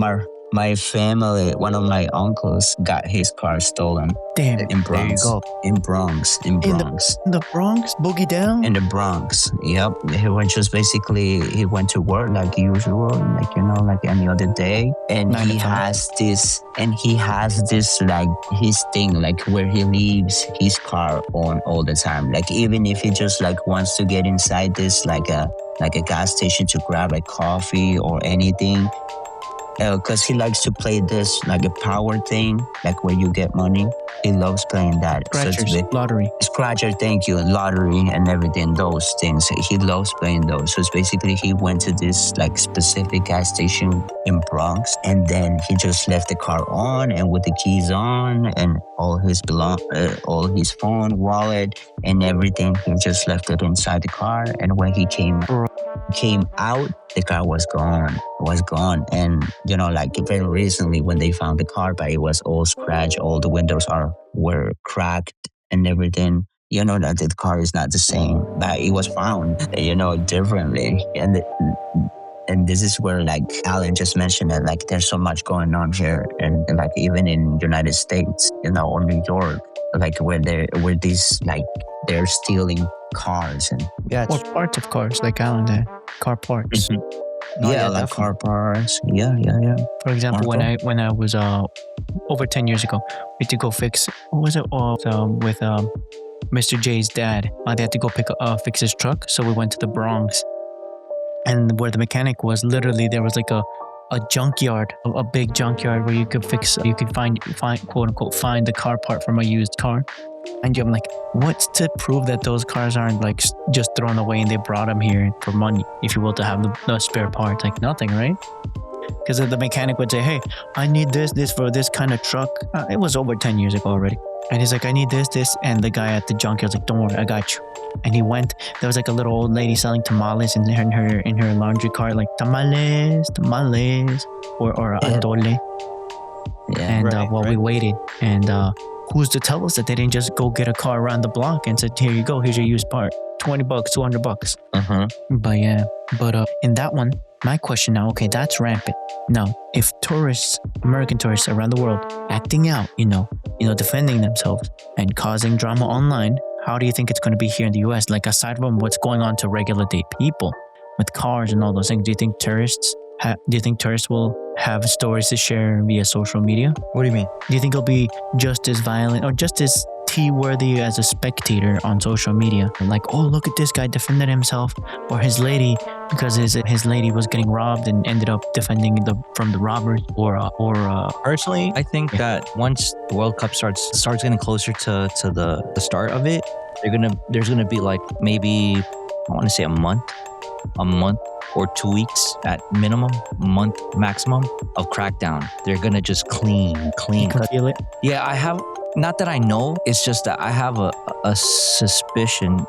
my uncles got his car stolen. Damn, in Bronx. There you go. In Bronx. In the Bronx, boogie down. In the Bronx. Yep. He went to work like usual, like any other day, and he has this like his thing, like where he leaves his car on all the time. Like even if he just like wants to get inside this like a gas station to grab a coffee or anything. Because he likes to play this like a power thing, like where you get money. He loves playing that. Lottery. Scratcher, thank you. Lottery and everything, those things. He loves playing those. So it's basically he went to this like specific gas station in Bronx, and then he just left the car on and with the keys on and all his phone, wallet and everything. He just left it inside the car, and when he came out, the car was gone. And like very recently when they found the car, but it was all scratched, all the windows were cracked and everything. That the car is not the same, but it was found differently. And this is where like Alan just mentioned that like there's so much going on here, and like even in United States, or New York, like where these like they're stealing cars and or parts of cars, like Alan did, car parts. Mm-hmm. Like car parts. Yeah. For example, when I was over 10 years ago, we had to go fix with Mr. J's dad. They had to go fix his truck, so we went to the Bronx, and where the mechanic was, literally there was like a junkyard, a big junkyard where you could find quote unquote find the car part from a used car. And I'm like, what's to prove that those cars aren't like just thrown away and they brought them here for money, if you will, to have the spare parts? Like nothing, right? Because the mechanic would say, hey, I need this for this kind of truck. It was over 10 years ago already. And he's like, I need this. And the guy at the junkyard was like, don't worry, I got you. And he went. There was like a little old lady selling tamales in her laundry cart, like tamales, or atole. Yeah, we waited, and who's to tell us that they didn't just go get a car around the block and said, here you go, here's your used part, $20, $200. Mm-hmm. But in that one, My question now, okay, that's rampant. Now, if tourists, American tourists around the world, acting out, defending themselves and causing drama online, how do you think it's going to be here in the US? Like, aside from what's going on to regular day people with cars and all those things, do you think tourists will have stories to share via social media? What do you mean? Do you think it'll be just as violent or just as tea-worthy as a spectator on social media? Like, oh, look at this guy defended himself, or his lady, because his lady was getting robbed and ended up defending from the robbers, or Personally, I think that once the World Cup starts getting closer to the start of it, there's gonna be like maybe, I want to say a month or 2 weeks at minimum, month maximum of crackdown. They're gonna just clean. you can feel it. Yeah, I have. Not that I know, it's just that I have a sneaking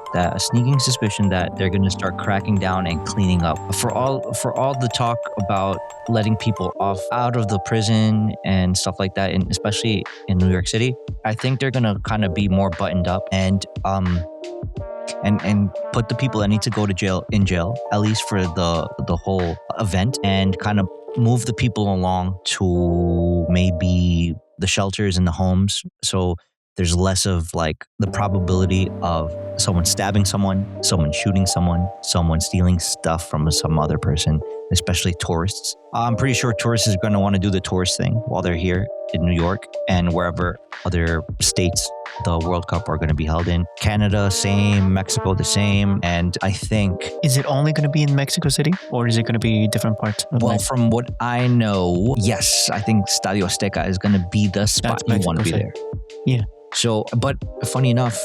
suspicion that they're gonna start cracking down and cleaning up. For all the talk about letting people out of the prison and stuff like that, and especially in New York City, I think they're gonna kind of be more buttoned up and put the people that need to go to jail in jail, at least for the whole event, and kind of move the people along to maybe the shelters and the homes, so there's less of like the probability of someone stabbing someone shooting someone stealing stuff from some other person, especially tourists. I'm pretty sure tourists are going to want to do the tourist thing while they're here in New York and wherever other states the World Cup are going to be held in. Canada, same. Mexico, the same. And I think... Is it only going to be in Mexico City, or is it going to be different parts? Well, from what I know, yes, I think Estadio Azteca is going to be the spot you want to be there. Yeah. So, but not funny enough.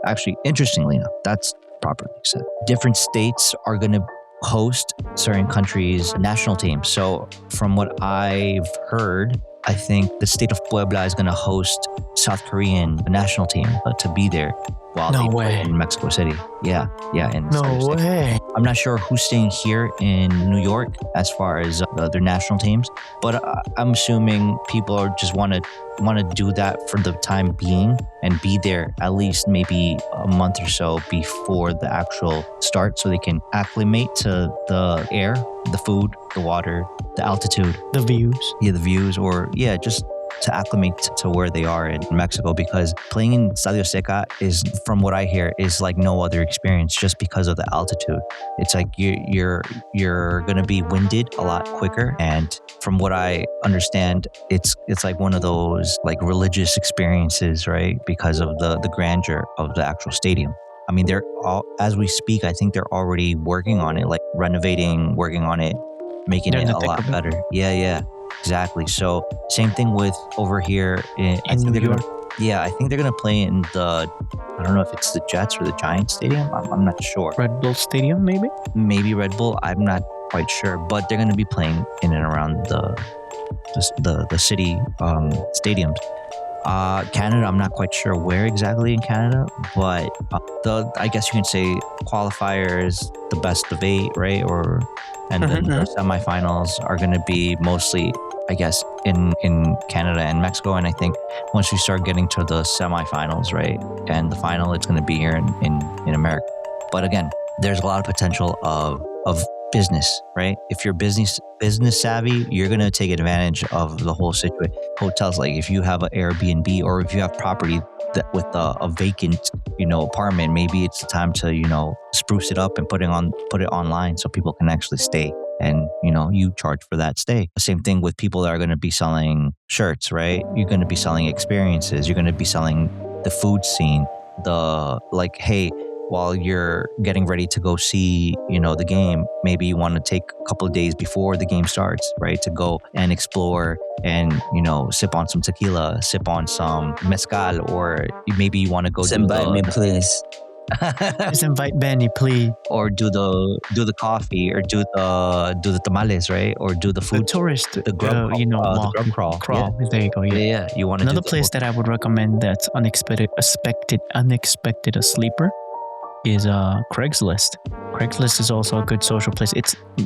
Actually, interestingly enough, that's properly said. Different states are going to host certain countries' national teams. So from what I've heard, I think the state of Puebla is going to host South Korean national team to be there while they play in Mexico City. Yeah. No way. I'm not sure who's staying here in New York as far as their national teams, but I'm assuming people are just want to do that for the time being and be there at least maybe a month or so before the actual start, so they can acclimate to the air, the food, the water, the altitude, the views. Yeah, the views, or just to acclimate to where they are in Mexico, because playing in Estadio Azteca is, from what I hear, is like no other experience just because of the altitude. It's like you're going to be winded a lot quicker, and from what I understand, it's like one of those like religious experiences, right? Because of the grandeur of the actual stadium. I mean, they're all, as we speak, I think they're already working on it, like renovating, working on it, making it a lot better. Yeah. Exactly. So same thing with over here in New York. I think they're gonna play in the, I don't know if it's the Jets or the Giants Stadium. I'm not sure. Red Bull Stadium, maybe. Maybe Red Bull. I'm not quite sure, but they're gonna be playing in and around the city stadiums. Canada, I'm not quite sure where exactly in Canada, but I guess you can say qualifiers, the best of 8, right? And then the semifinals are going to be mostly, I guess, in Canada and Mexico. And I think once we start getting to the semifinals, right, and the final, it's going to be here in America. But again, there's a lot of potential of business, right? If you're business savvy, you're going to take advantage of the whole situation. Hotels, like if you have an Airbnb or if you have property that with a vacant, apartment, maybe it's the time to, spruce it up and put it online so people can actually stay. And, you charge for that stay. The same thing with people that are going to be selling shirts, right? You're going to be selling experiences. You're going to be selling the food scene, hey, while you're getting ready to go see, the game, maybe you want to take a couple of days before the game starts, right? To go and explore and, sip on some tequila, sip on some mezcal, or maybe you want to go invite me, please. Just invite Benny, please. Or do the coffee, or do the tamales, right? Or do the food. The tourist, the grub, the grub crawl. Yeah. There you go. Yeah. You want to another place that I would recommend that's unexpected, a sleeper, is Craigslist. Craigslist is also a good social place.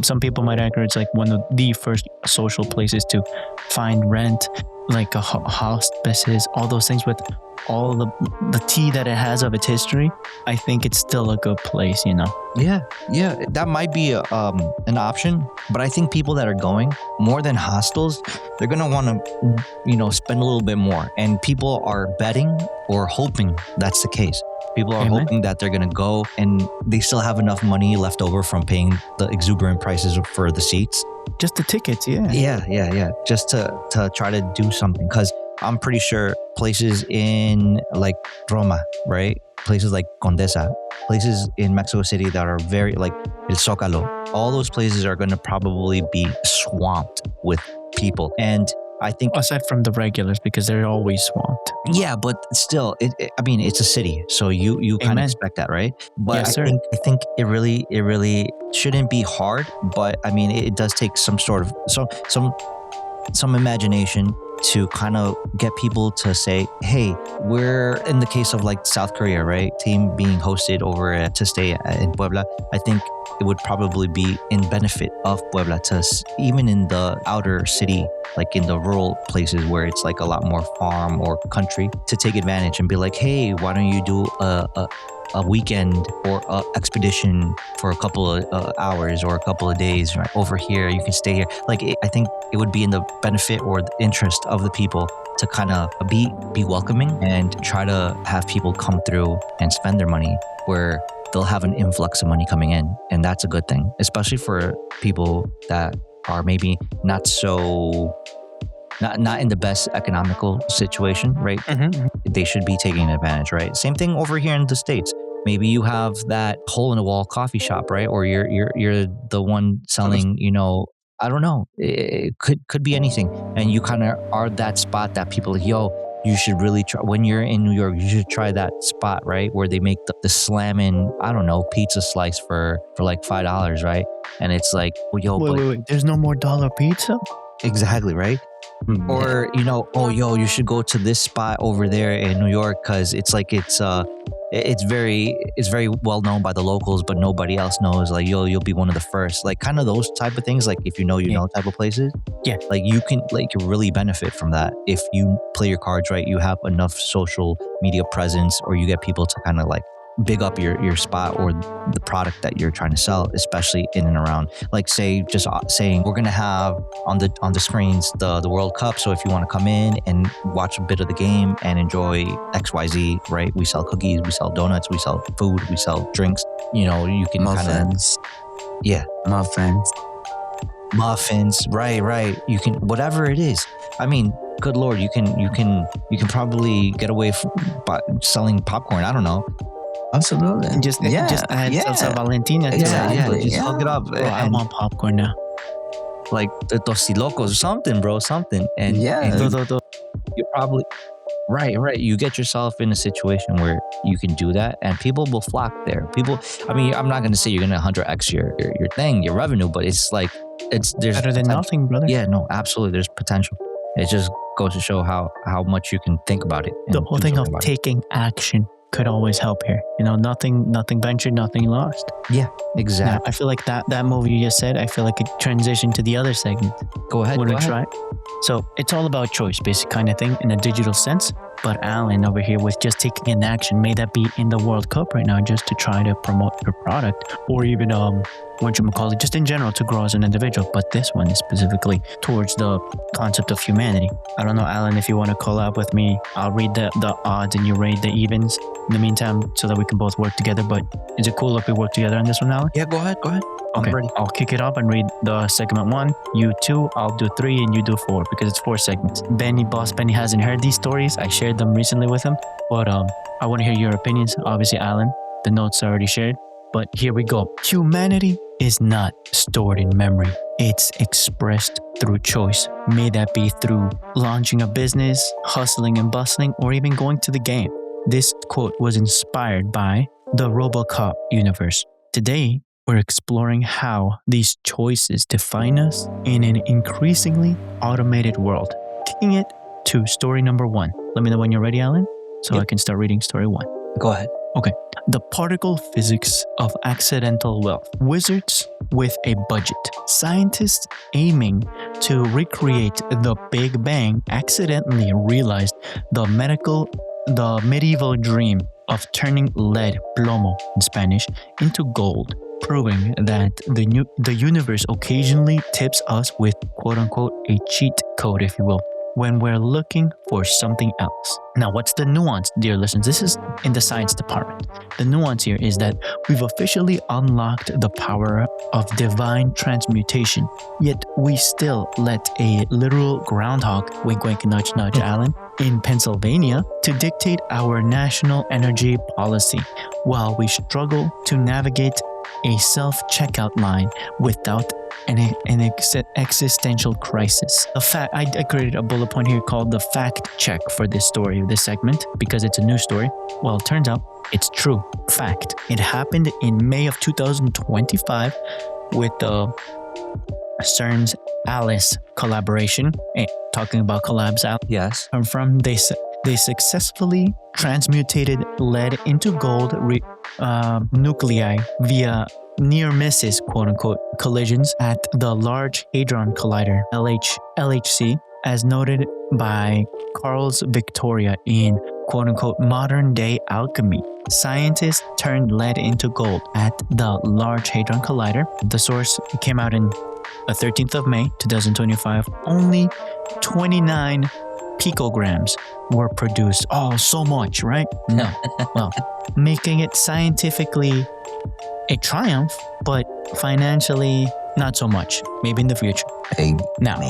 Some people might argue it's like one of the first social places to find, rent, like a hospices, all those things with all the tea that it has of its history, I think it's still a good place, you know. Yeah, that might be an option, but I think people that are going more than hostels, they're gonna want to, spend a little bit more, and people are betting or hoping that's the case. People are Amen. hoping that they're gonna go and they still have enough money left over from paying the exuberant prices for the seats. Just the tickets, yeah. Yeah. Just to try to do something, because I'm pretty sure places in like Roma, right? Places like Condesa, places in Mexico City that are very like El Zócalo, all those places are going to probably be swamped with people. And I think, Aside from the regulars, because they're always swamped. yeah, but still, I mean, it's a city, so you kind of Amen. expect that, right? But Yes, sir. I think it really shouldn't be hard. But I mean, it does take some sort of some imagination to kind of get people to say, hey, we're in the case of like South Korea, right? Team being hosted over to stay in Puebla. I think it would probably be in benefit of Puebla to even in the outer city, like in the rural places where it's like a lot more farm or country, to take advantage and be like, hey, why don't you do a weekend or a expedition for a couple of hours or a couple of days right over here, you can stay here. Like I think it would be in the benefit or the interest of the people to kind of be welcoming and try to have people come through and spend their money where they'll have an influx of money coming in. And that's a good thing, especially for people that are maybe not in the best economical situation, right? Mm-hmm. They should be taking advantage, right? Same thing over here in the States. Maybe you have that hole in the wall coffee shop, right? Or you're the one selling, I don't know. It could be anything. And you kind of are that spot that people like, yo, you should really try. When you're in New York, you should try that spot, right? Where they make the slamming, I don't know, pizza slice for like $5, right? And it's like, well, yo, Wait. There's no more dollar pizza? exactly, right? Or you should go to this spot over there in New York because it's like it's very well known by the locals, but nobody else knows. Like you'll be one of the first. Like kind of those type of things. Like if you know type of places. Yeah. Like you can really benefit from that if you play your cards right. You have enough social media presence, or you get people to kind of like big up your spot or the product that you're trying to sell, especially in and around, like say, just saying we're going to have on the screens the World Cup. So if you want to come in and watch a bit of the game and enjoy XYZ, right? We sell cookies, we sell donuts, we sell food, we sell drinks. You can Muffins. Yeah. Muffins. Right. You can, whatever it is. I mean, good Lord, you can probably get away from selling popcorn. I don't know. Absolutely. And just add salsa Valentina to that. Yeah. Just hook it up. Bro, I want popcorn now. Like the Tostilocos or something, bro. Something. And you're probably right. You get yourself in a situation where you can do that, and people will flock there. People. I mean, I'm not going to say you're going to 100x your revenue, but it's like there's better than nothing, brother. Yeah, no, absolutely. There's potential. It just goes to show how much you can think about it. The whole thing of taking action could always help here. Nothing ventured, nothing lost. Yeah, exactly. Now, I feel like that movie you just said, I feel like it transitioned to the other segment. Go ahead. Want to try? So it's all about choice, basic kind of thing in a digital sense. But Alan over here with just taking an action, may that be in the World Cup right now, just to try to promote your product, or even just in general to grow as an individual. But this one is specifically towards the concept of humanity. I don't know, Alan, if you want to collab with me, I'll read the odds and you rate the evens in the meantime, so that we can both work together. But is it cool if we work together on this one, Alan? Yeah, go ahead. Okay, I'll kick it up and read the segment 1. You 2, I'll do 3, and you do 4, because it's 4 segments. Boss Benny hasn't heard these stories. I shared them recently with him, but I want to hear your opinions. Obviously, Alan, the notes are already shared, but here we go. Humanity is not stored in memory. It's expressed through choice. May that be through launching a business, hustling and bustling, or even going to the game. This quote was inspired by the RoboCop universe. Today, we're exploring how these choices define us in an increasingly automated world. Taking it to story number 1. Let me know when you're ready, Alan, so I can start reading story 1. Go ahead. Okay. The particle physics of accidental wealth. Wizards with a budget. Scientists aiming to recreate the Big Bang accidentally realized the medieval dream of turning lead, plomo in Spanish, into gold, proving that the universe occasionally tips us with quote-unquote a cheat code, if you will, when we're looking for something else. Now, what's the nuance, dear listeners? This is in the science department. The nuance here is that we've officially unlocked the power of divine transmutation, yet we still let a literal groundhog, wink wink nudge nudge Alan, in Pennsylvania to dictate our national energy policy, while we struggle to navigate a self-checkout line without an existential crisis. I created a bullet point here called the fact check for this story, this segment, because it's a news story. Well, it turns out it's true. Fact. It happened in May of 2025 with the CERN's ALICE collaboration. Talking about collabs out. Yes. They successfully transmutated lead into gold nuclei via near misses, quote unquote, collisions at the Large Hadron Collider, LHC, as noted by Carl's Victoria in quote unquote modern day alchemy. Scientists turned lead into gold at the Large Hadron Collider. The source came out in the 13th of May, 2025. Only 29 picograms were produced. Oh, so much, right? No. Well, making it scientifically a triumph, but financially not so much. Maybe in the future. Now,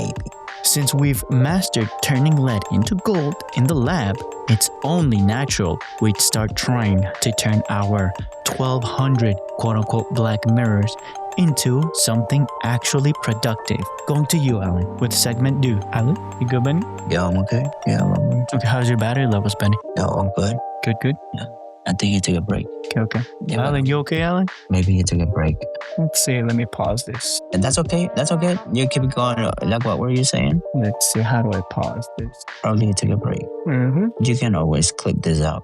since we've mastered turning lead into gold in the lab, it's only natural we'd start trying to turn our 1,200 quote-unquote black mirrors into something actually productive. Going to you, Alan, with segment due. Alan, you good, Benny? Yeah, I'm okay. Yeah, I'm okay. Okay, how's your battery levels, Benny? No, I'm good. Good? Yeah. I think you took a break. Okay. Yeah, Alan, you okay, Alan? maybe you took a break. Let's see, let me pause this. And that's okay. That's okay. You keep going. Like, what were you saying? Let's see, how do I pause this? Probably you took a break. Mm-hmm. You can always clip this out.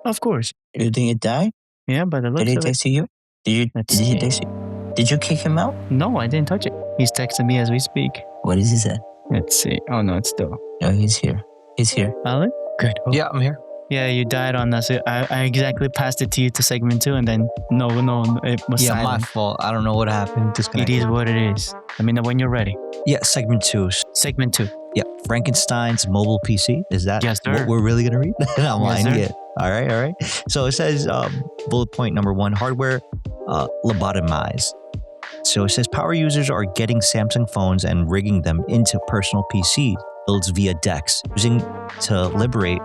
Of course. You think it died? Yeah, but it looks Did he like... text you? Did he text you? Did you kick him out? No, I didn't touch it. He's texting me as we speak. What is he said? Let's see. Oh, no, it's still... No, he's here. Alan? Good. Oh. Yeah, I'm here. Yeah, you died on that. So I exactly passed it to you to segment 2, and then no, it was Yeah, silent. my fault. I don't know what happened. It Disconnected. is what it is. Let me know when you're ready. Yeah, segment 2. Segment 2. Yeah, Frankenstein's mobile PC. Is that Yes, sir. what we're really going to read? I'm Yes, lying. sir. Yeah. All right. So it says bullet point number 1, hardware lobotomized. So it says power users are getting Samsung phones and rigging them into personal PCs. Builds via DeX, using to liberate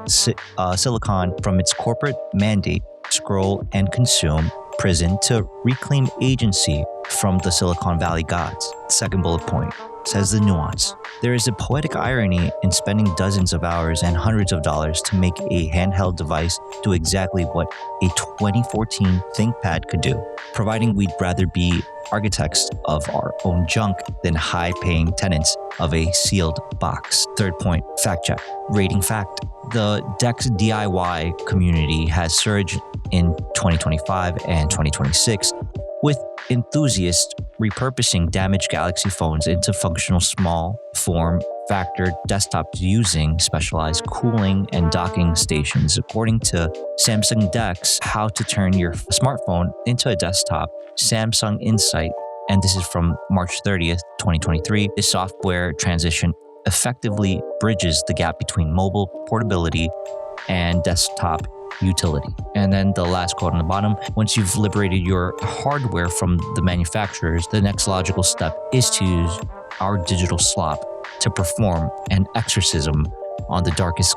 Silicon from its corporate mandate, scroll and consume prison to reclaim agency from the Silicon Valley gods. Second bullet point says the nuance. There is a poetic irony in spending dozens of hours and hundreds of dollars to make a handheld device do exactly what a 2014 ThinkPad could do, providing we'd rather be architects of our own junk than high-paying tenants of a sealed box. Third point, fact check. Rating fact. The DeX DIY community has surged in 2025 and 2026 with enthusiasts repurposing damaged Galaxy phones into functional small form factor desktops using specialized cooling and docking stations. According to Samsung DeX, how to turn your smartphone into a desktop, Samsung Insight, and this is from March 30th, 2023, this software transition effectively bridges the gap between mobile portability and desktop utility. And then the last quote on the bottom, once you've liberated your hardware from the manufacturers, the next logical step is to use our digital slop to perform an exorcism on the darkest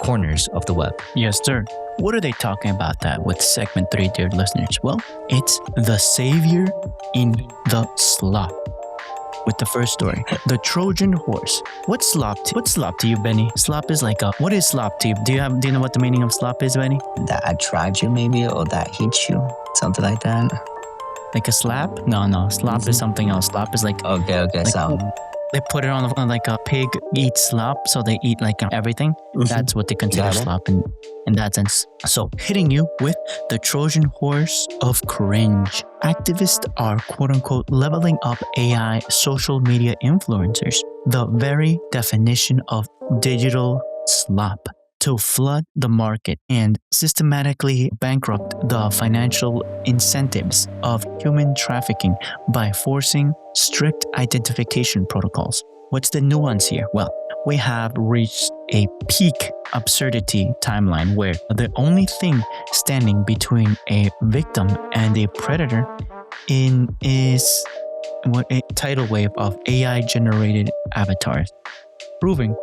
corners of the web. Yes, sir. What are they talking about that with segment 3, dear listeners? Well, it's the savior in the slop. With the first story, the Trojan horse. What's slop to you, Benny? Slop is like what is slop to you? Do you know what the meaning of slop is, Benny? That attract you maybe, or that hit you, something like that. Like a slap? No. Slop is something else. Slop is like Okay, like, so they put it on like a pig eats slop, so they eat like everything. That's what they consider Got it. slop in that sense. So, hitting you with the Trojan horse of cringe. Activists are quote unquote leveling up AI social media influencers, the very definition of digital slop, to flood the market and systematically bankrupt the financial incentives of human trafficking by forcing strict identification protocols. What's the nuance here? Well, we have reached a peak absurdity timeline where the only thing standing between a victim and a predator is a tidal wave of AI generated avatars, proving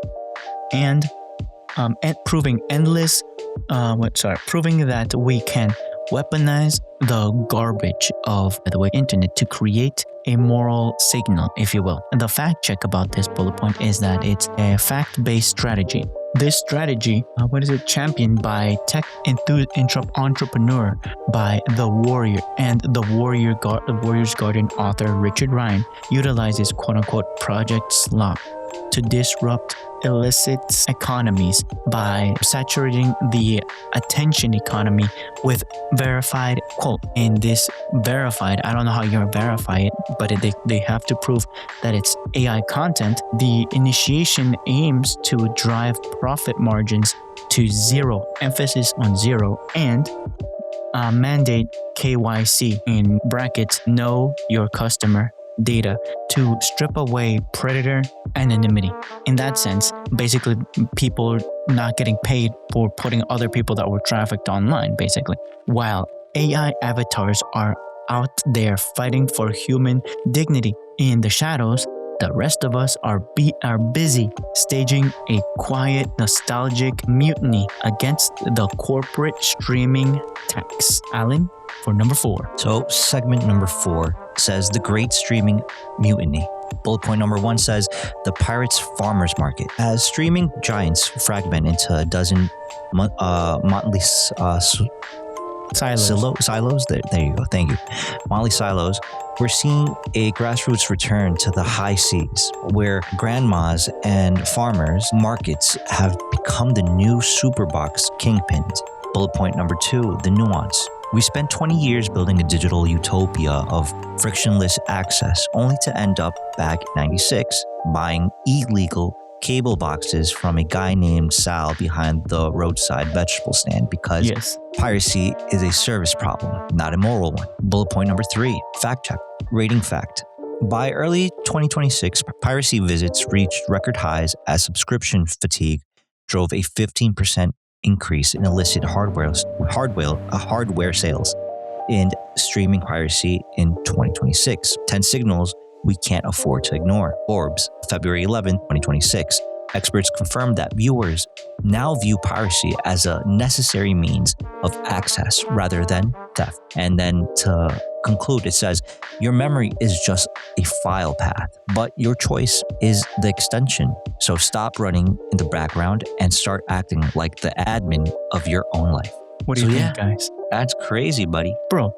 that we can weaponize the garbage of the internet to create a moral signal, if you will. And the fact check about this bullet point is that it's a fact-based strategy. This strategy, championed by tech entrepreneur by The Warrior and The Warrior's Garden author Richard Ryan, utilizes quote-unquote Project Slop to disrupt illicit economies by saturating the attention economy with verified quote. And this verified, I don't know how you're verify it, but they have to prove that it's AI content. The initiation aims to drive profit margins to zero, emphasis on zero, and mandate KYC, in brackets, know your customer data, to strip away predator anonymity. In that sense, basically people not getting paid for putting other people that were trafficked online, basically. While AI avatars are out there fighting for human dignity in the shadows, the rest of us are busy staging a quiet, nostalgic mutiny against the corporate streaming tax. Alan, for number 4. So segment number 4 says the great streaming mutiny. Bullet point number 1 says the pirates farmers market. As streaming giants fragment into a dozen motley silos. There you go. Thank you. Motley silos. We're seeing a grassroots return to the high seas, where grandmas and farmers markets have become the new superbox kingpins. Bullet point number 2, the nuance. We spent 20 years building a digital utopia of frictionless access, only to end up back in 96 buying illegal cable boxes from a guy named Sal behind the roadside vegetable stand, because piracy is a service problem, not a moral one. Bullet point number 3, fact check. Rating fact. By early 2026, piracy visits reached record highs as subscription fatigue drove a 15% increase in illicit hardware sales and streaming piracy in 2026. 10 signals we can't afford to ignore. Forbes, February 11, 2026. Experts confirmed that viewers now view piracy as a necessary means of access rather than theft. And then to conclude, it says, your memory is just a file path, but your choice is the extension. So stop running in the background and start acting like the admin of your own life. What do you think, guys? That's crazy, buddy. Bro,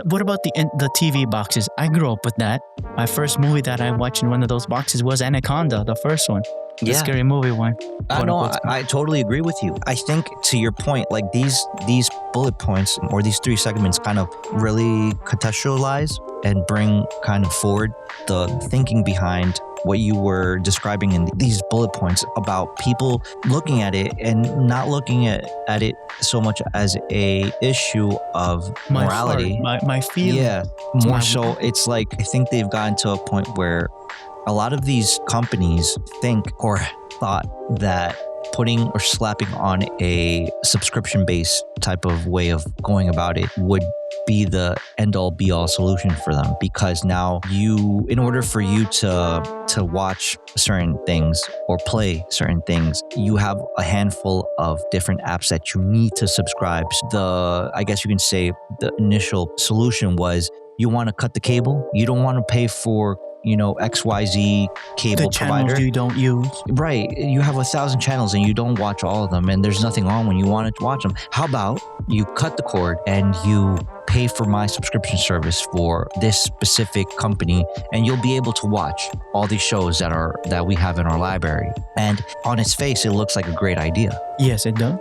what about the TV boxes? I grew up with that. My first movie that I watched in one of those boxes was Anaconda, the first one. The scary movie one. I totally agree with you. I think, to your point, like these bullet points or these 3 segments kind of really contextualize and bring kind of forward the thinking behind what you were describing in these bullet points about people looking at it and not looking at it so much as a issue of morality. My feeling. Yeah, more so it's like, I think they've gotten to a point where a lot of these companies think or thought that putting or slapping on a subscription-based type of way of going about it would be the end-all be-all solution for them, because now in order for you to watch certain things or play certain things, you have a handful of different apps that you need to subscribe. I guess you can say the initial solution was, you want to cut the cable, you don't want to pay for XYZ cable provider you don't use. Right. You have 1,000 channels and you don't watch all of them, and there's nothing on when you want to watch them. How about you cut the cord and you pay for my subscription service for this specific company, and you'll be able to watch all these shows that we have in our library. And on its face, it looks like a great idea. Yes, it does.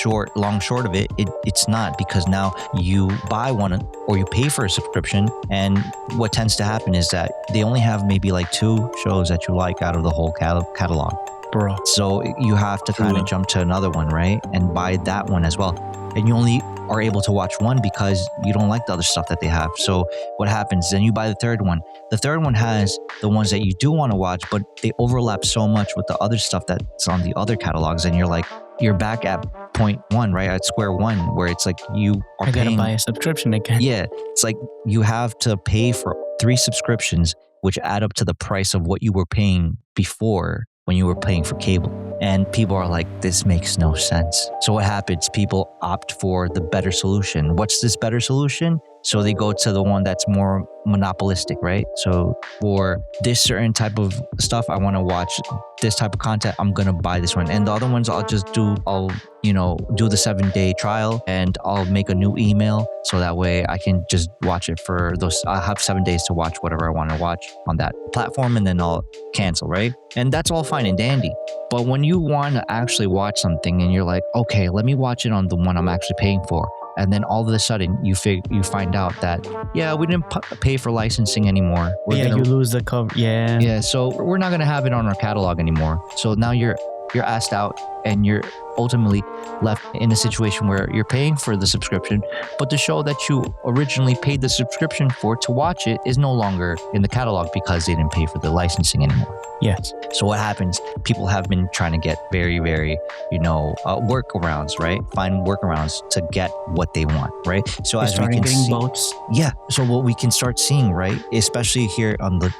long short of it, it's not, because now you buy one or you pay for a subscription, and what tends to happen is that they only have maybe like 2 shows that you like out of the whole catalog. Bro. So you have to kind of jump to another one, right? And buy that one as well. And you only are able to watch one because you don't like the other stuff that they have. So what happens, then you buy the third one. The third one has the ones that you do want to watch, but they overlap so much with the other stuff that's on the other catalogs. And you're back at point one, right? At square one, where it's like you are I gotta paying, buy a subscription again. Yeah. It's like you have to pay for 3 subscriptions, which add up to the price of what you were paying before when you were paying for cable. And people are like, this makes no sense. So what happens? People opt for the better solution. What's this better solution? So they go to the one that's more monopolistic, right? So for this certain type of stuff, I want to watch this type of content, I'm going to buy this one. And the other ones I'll do the 7-day trial, and I'll make a new email. So that way I can just watch it for those. I'll have 7 days to watch whatever I want to watch on that platform, and then I'll cancel, right? And that's all fine and dandy. But when you want to actually watch something and you're like, okay, let me watch it on the one I'm actually paying for. And then all of a sudden you find out that, yeah, we didn't pay for licensing anymore. You lose the cover. Yeah. Yeah. So we're not going to have it on our catalog anymore. So now you're asked out, and you're ultimately left in a situation where you're paying for the subscription, but the show that you originally paid the subscription for to watch it is no longer in the catalog because they didn't pay for the licensing anymore. Yes. So what happens? People have been trying to get very, very, workarounds, right? Find workarounds to get what they want, right? So They as we started can getting see, boats. yeah. So what we can start seeing, right, especially here on the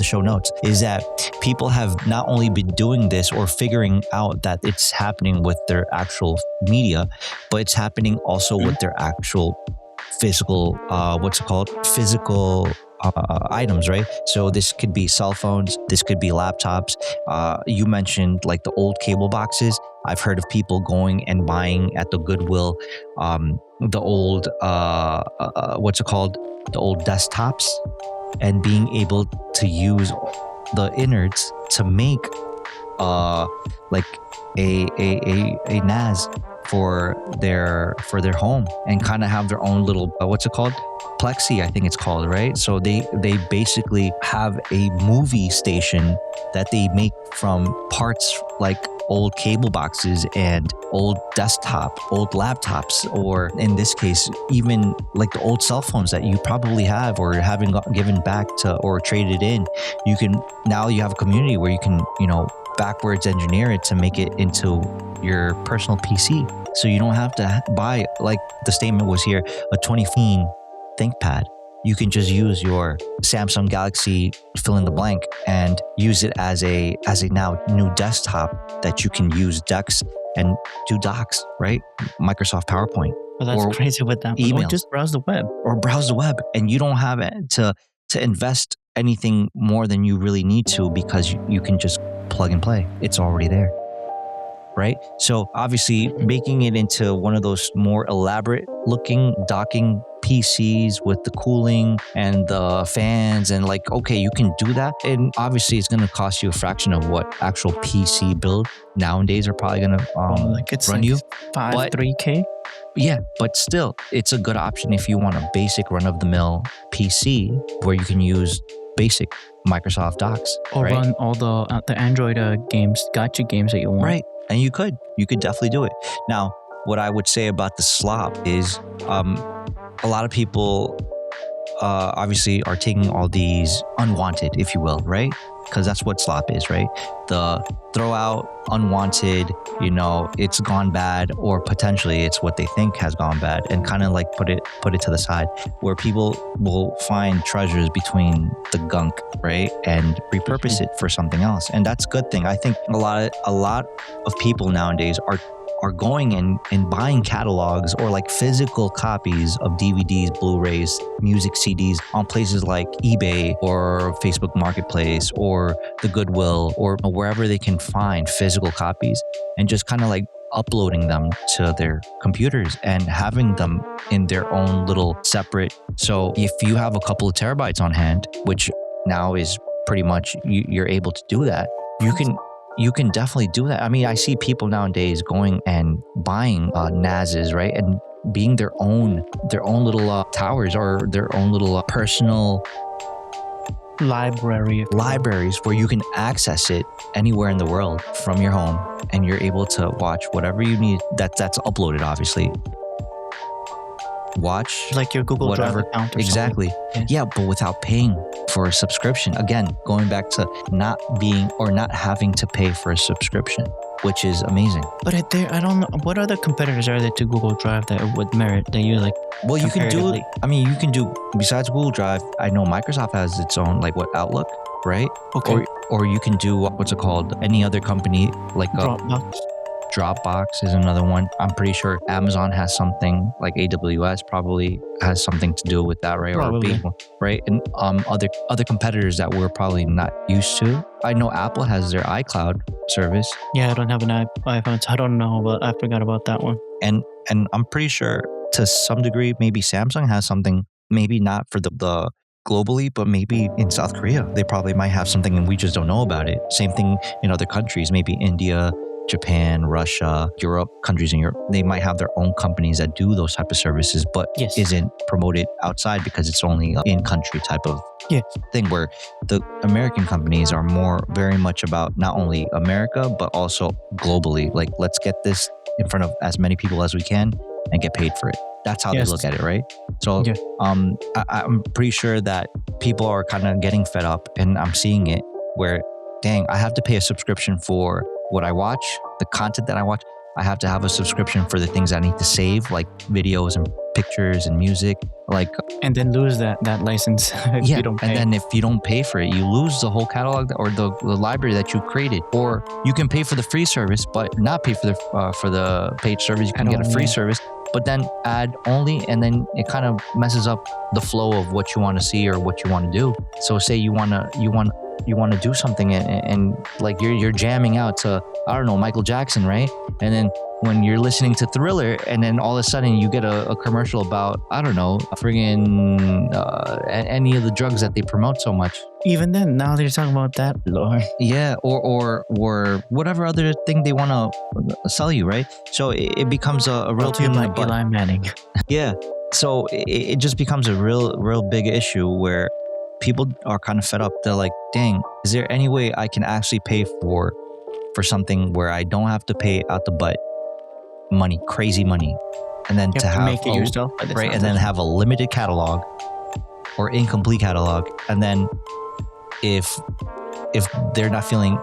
show notes, is that people have not only been doing this or figuring out that it's happening with their actual media, but it's happening also with their actual physical, physical items, right? So this could be cell phones, this could be laptops. You mentioned like the old cable boxes. I've heard of people going and buying at the Goodwill the old the old desktops, and being able to use the innards to make like a NAS for their home, and kind of have their own little plexi, I think it's called, right? So they basically have a movie station that they make from parts like old cable boxes and old laptops, or in this case, even like the old cell phones that you probably have or haven't given back to or traded in. You have a community where you can, backwards engineer it to make it into your personal PC. So you don't have to buy, like the statement was here, a 2015 ThinkPad. You can just use your Samsung Galaxy fill in the blank and use it as a now new desktop that you can use decks and do docs, right? Microsoft PowerPoint. Well, that's crazy with that. Email. Or just browse the web. And you don't have to invest anything more than you really need to, because you can just plug and play. It's already there. Right? So obviously making it into one of those more elaborate looking docking PCs with the cooling and the fans, and like, okay, you can do that. And obviously it's going to cost you a fraction of what actual PC build nowadays are probably going to run you. 3K. Yeah, but still, it's a good option if you want a basic run-of-the-mill PC where you can use basic Microsoft docs. Or right? run all the Android games, gotcha games that you want. Right. And you could definitely do it. Now, what I would say about the slop is a lot of people obviously are taking all these unwanted, if you will, right? Because that's what slop is, right? The throw out unwanted, it's gone bad, or potentially it's what they think has gone bad, and kind of like put it to the side, where people will find treasures between the gunk, right? And repurpose it for something else. And that's a good thing. I think a lot of people nowadays are going and buying catalogs or like physical copies of DVDs, Blu-rays, music CDs on places like eBay or Facebook Marketplace or the Goodwill or wherever they can find physical copies, and just kind of like uploading them to their computers and having them in their own little separate. So if you have a couple of terabytes on hand, which now is pretty much you're able to do that, you can you can definitely do that. I mean, I see people nowadays going and buying NASs, right, and being their own little towers or their own little personal libraries where you can access it anywhere in the world from your home, and you're able to watch whatever you need. That's uploaded, obviously. Watch like your Google whatever. Drive account or exactly. something. Yeah, but without paying for a subscription. Again, going back to not having to pay for a subscription, which is amazing. But I don't know what other competitors are there to Google Drive that would merit that you like. Well, you can do. comparatively- I mean, you can do besides Google Drive. I know Microsoft has its own, like what, Outlook, right? Okay. Or you can do what's it called? Any other company like Dropbox. Dropbox is another one. I'm pretty sure Amazon has something, like AWS probably has something to do with that, right? Probably. Or people, right? And other competitors that we're probably not used to. I know Apple has their iCloud service, Yeah, I don't have an iPhone, so I don't know, but I forgot about that one. and I'm pretty sure to some degree maybe Samsung has something. Maybe not for the globally, but maybe in South Korea they probably might have something, and we just don't know about it. Same thing in other countries, maybe India, Japan, Russia, Europe, countries in Europe. They might have their own companies that do those type of services, but Yes. isn't promoted outside because it's only in country type of Yes. thing, where the American companies are very much about not only America, but also globally. Like, let's get this in front of as many people as we can and get paid for it. That's how Yes. they look at it, right? So Yeah. I'm pretty sure that people are kind of getting fed up, and I'm seeing it where, dang, I have to pay a subscription for what I watch, the content that I watch. I have to have a subscription for the things I need to save, like videos and pictures and music. Like, And then lose that license if yeah, you don't pay. and then if you don't pay for it, you lose the whole catalog or the library that you created. Or you can pay for the free service, but not pay for the paid service. You can get a free service, but then add only, and then it kind of messes up the flow of what you want to see or what you want to do. So say you want to do something, and like you're jamming out to, I don't know, Michael Jackson, right? And then when you're listening to Thriller, and then all of a sudden you get a commercial about, I don't know, friggin' any of the drugs that they promote so much. Even then, now they're talking about that, Lord. Yeah, or whatever other thing they want to sell you, right? So it becomes a real pain in the butt. Eli Manning. Yeah. So it just becomes a real big issue where people are kind of fed up. They're like, dang, is there any way I can actually pay for something where I don't have to pay out the butt money, crazy money, and then You to have to have make it yourself, but it's right, not and then that- have a limited catalog or incomplete catalog, and then if they're not feeling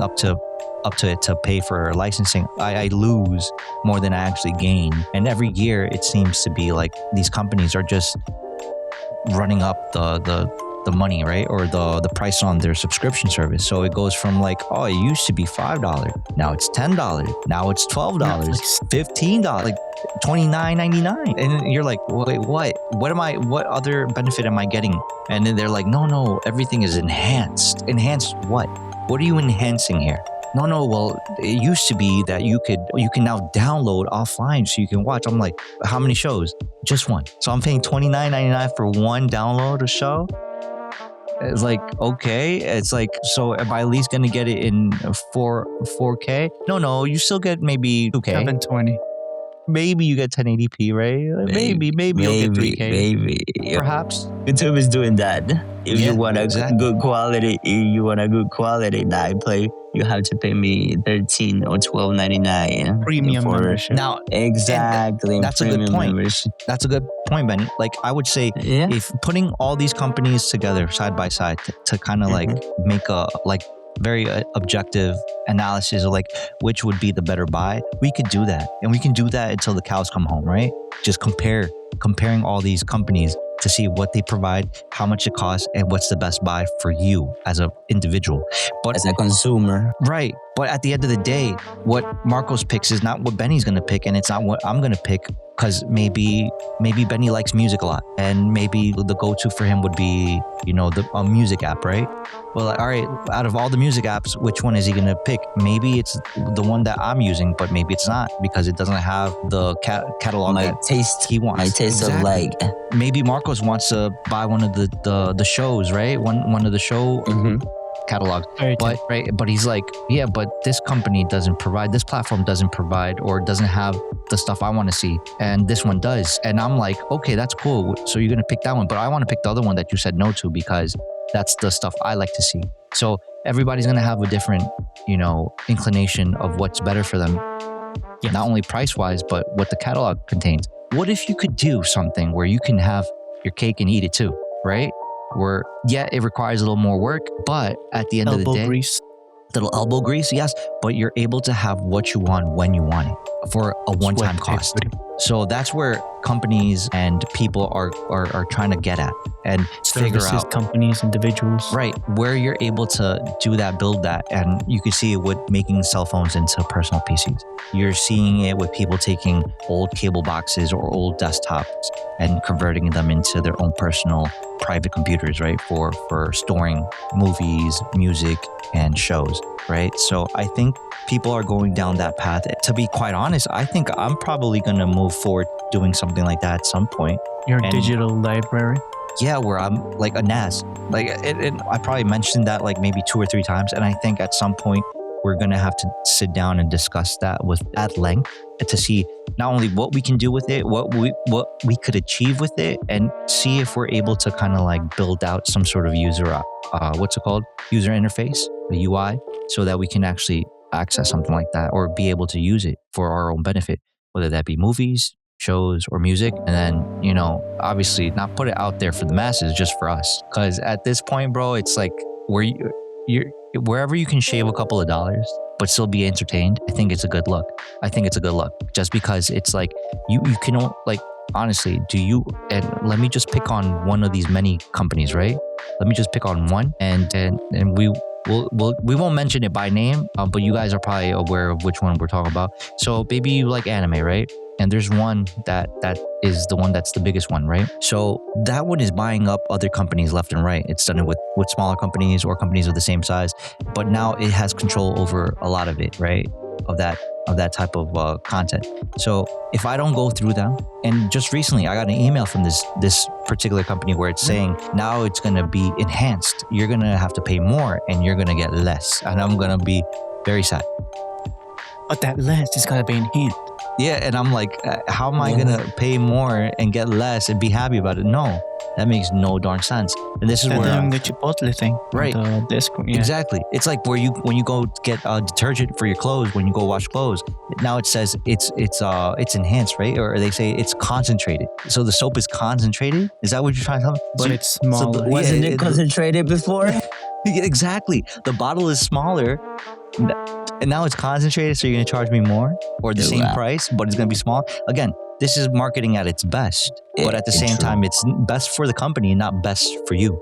up to it to pay for licensing, I lose more than I actually gain. And every year it seems to be like these companies are just running up the money, right? Or the price on their subscription service. So it goes from like, oh, it used to be $5, now it's $10, now it's $12, Netflix. $15, like $29.99. And you're like, wait, what other benefit am I getting? And then they're like, no, everything is enhanced. Enhanced what? What are you enhancing here? No, well, it used to be that you can now download offline so you can watch. I'm like, how many shows? Just one. So I'm paying $29.99 for one download a show? It's like, okay. It's like, so am I at least going to get it in 4K? No, you still get maybe 2K. 720. Maybe you get 1080p, right? Maybe you'll get 3K. Maybe. Perhaps. YouTube is doing that. If Yeah, you want a exactly. good quality, night play, you have to pay me $13 or $12.99 Premium for membership. Now, Exactly. that's a good premium point. membership. that's a good point, Ben. Like, I would say, Yeah. if putting all these companies together side by side to kind of like make a like very objective analysis of like which would be the better buy, we could do that, and we can do that until the cows come home, right? Just comparing all these companies to see what they provide, how much it costs, and what's the best buy for you as an individual. But As a consumer, right, but at the end of the day, what Marcos picks is not what Benny's gonna pick, and it's not what I'm gonna pick, because maybe Benny likes music a lot, and maybe the go-to for him would be, a music app, right? Well, like, all right, out of all the music apps, which one is he gonna pick? Maybe it's the one that I'm using, but maybe it's not, because it doesn't have the catalog my that taste, he wants. my taste of Exactly. like. Maybe Marcos wants to buy one of the shows, right? One of the show catalogs. Very But right, but he's like, yeah, but this company doesn't provide, this platform doesn't provide, or doesn't have the stuff I want to see, and this one does. And I'm like, okay, that's cool. So you're gonna pick that one, but I want to pick the other one that you said no to because that's the stuff I like to see. So everybody's gonna have a different, inclination of what's better for them. Yes. Not only price wise, but what the catalog contains. What if you could do something where you can have your cake and eat it too, right? Where, yeah, it requires a little more work, but at the end of the day, grease. little elbow grease, yes, but you're able to have what you want when you want it for a one-time cost. So that's where companies and people are trying to get at and figure Services, out. companies, individuals. Right, where you're able to do that, build that, and you can see it with making cell phones into personal PCs. You're seeing it with people taking old cable boxes or old desktops and converting them into their own personal private computers, right, for storing movies, music, and shows, right? So I think people are going down that path. To be quite honest, I think I'm probably going to move forward doing something like that at some point. Your digital library. Yeah, where I'm like a NAS. Like, I probably mentioned that like maybe 2 or 3 times. And I think at some point we're going to have to sit down and discuss that at length to see not only what we can do with it, what we could achieve with it, and see if we're able to kind of like build out some sort of user interface, the UI, so that we can actually access something like that or be able to use it for our own benefit, whether that be movies, shows, or music. And then, obviously not put it out there for the masses, just for us. Because at this point, bro, it's like wherever you can shave a couple of dollars but still be entertained, I think it's a good look. Just because it's like you can, like, honestly, and let me just pick on one of these many companies, right? Let me just pick on one, and we won't mention it by name, but you guys are probably aware of which one we're talking about. So maybe you like anime, right? And there's one that is the one that's the biggest one, right? So that one is buying up other companies left and right. It's done it with smaller companies or companies of the same size, but now it has control over a lot of it, right? Of that type of content. So if I don't go through them, and just recently I got an email from this particular company where it's saying now it's going to be enhanced. You're going to have to pay more and you're going to get less. And I'm going to be very sad. But that less is going to be enhanced. Yeah, and I'm like, how am I going to pay more and get less and be happy about it? No, that makes no darn sense. And this is where the Chipotle thing. Right. Exactly. It's like when you go get detergent for your clothes, when you go wash clothes, now it says it's enhanced, right? Or they say it's concentrated. So the soap is concentrated? Is that what you're trying to tell me? But it's smaller. Wasn't it concentrated before? Yeah, exactly. The bottle is smaller. And now it's concentrated, so you're going to charge me more or the same price, but it's going to be small. Again, this is marketing at its best, but at the same time, it's best for the company, not best for you.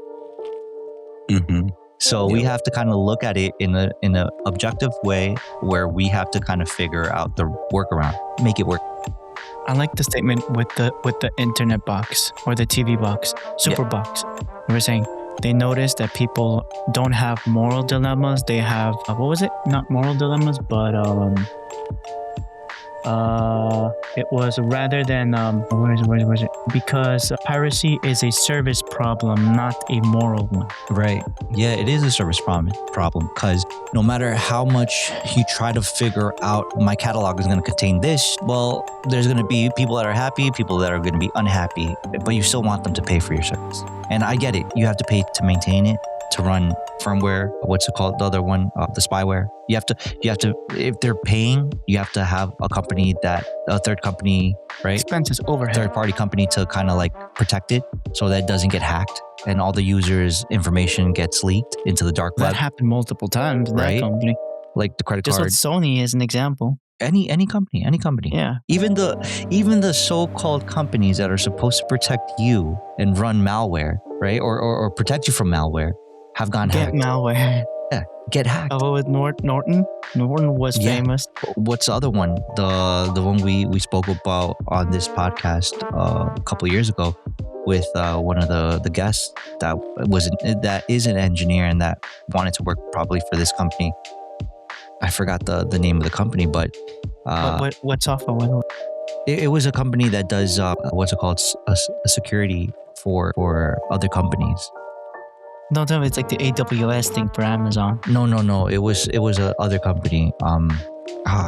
Mm-hmm. So we have to kind of look at it in a objective way where we have to kind of figure out the workaround, make it work. I like the statement with the internet box or the TV box, super box. They were saying they noticed that people don't have moral dilemmas. They have, what was it? Not moral dilemmas, but it was rather than, where is it? Because piracy is a service problem, not a moral one. Right. Yeah, it is a service problem because no matter how much you try to figure out my catalog is going to contain this, well, there's going to be people that are happy, people that are going to be unhappy, but you still want them to pay for your service. And I get it. You have to pay to maintain it, to run firmware. What's it called? The other one, the spyware. You have to, if they're paying, you have to have a third company, right? Expenses, overhead. Third party company to kind of like protect it so that it doesn't get hacked and all the users' information gets leaked into the dark web. That happened multiple times, right? That company. Like the credit Just card. Just Sony as an example. Any company. Yeah. Even the so-called companies that are supposed to protect you and run malware, right? Or protect you from malware have gone hacked. Get malware. Yeah, get hacked. How about with Norton? Norton was famous. What's the other one? The one we spoke about on this podcast a couple of years ago with one of the guests that is an engineer and that wanted to work probably for this company. I forgot the name of the company, but what software? It was a company that does what's it called, a security for other companies. Don't tell me it's like the AWS thing for Amazon. No. It was a other company. Don't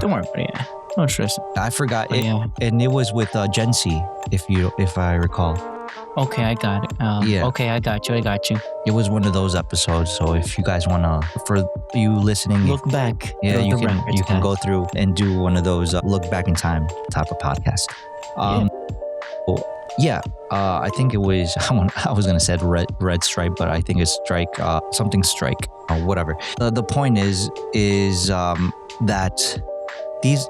worry about it. Yeah. No stress. I forgot But it, yeah. and it was with Gen C, if I recall. Okay, I got it. Yeah. Okay, I got you. It was one of those episodes. So if you guys wanna, for you listening, Look back. yeah, Through you the can records, go guys. through and do one of those look back in time type of podcast. Yeah. I think it was I was gonna say red stripe, but I think it's strike something strike or whatever. The point is that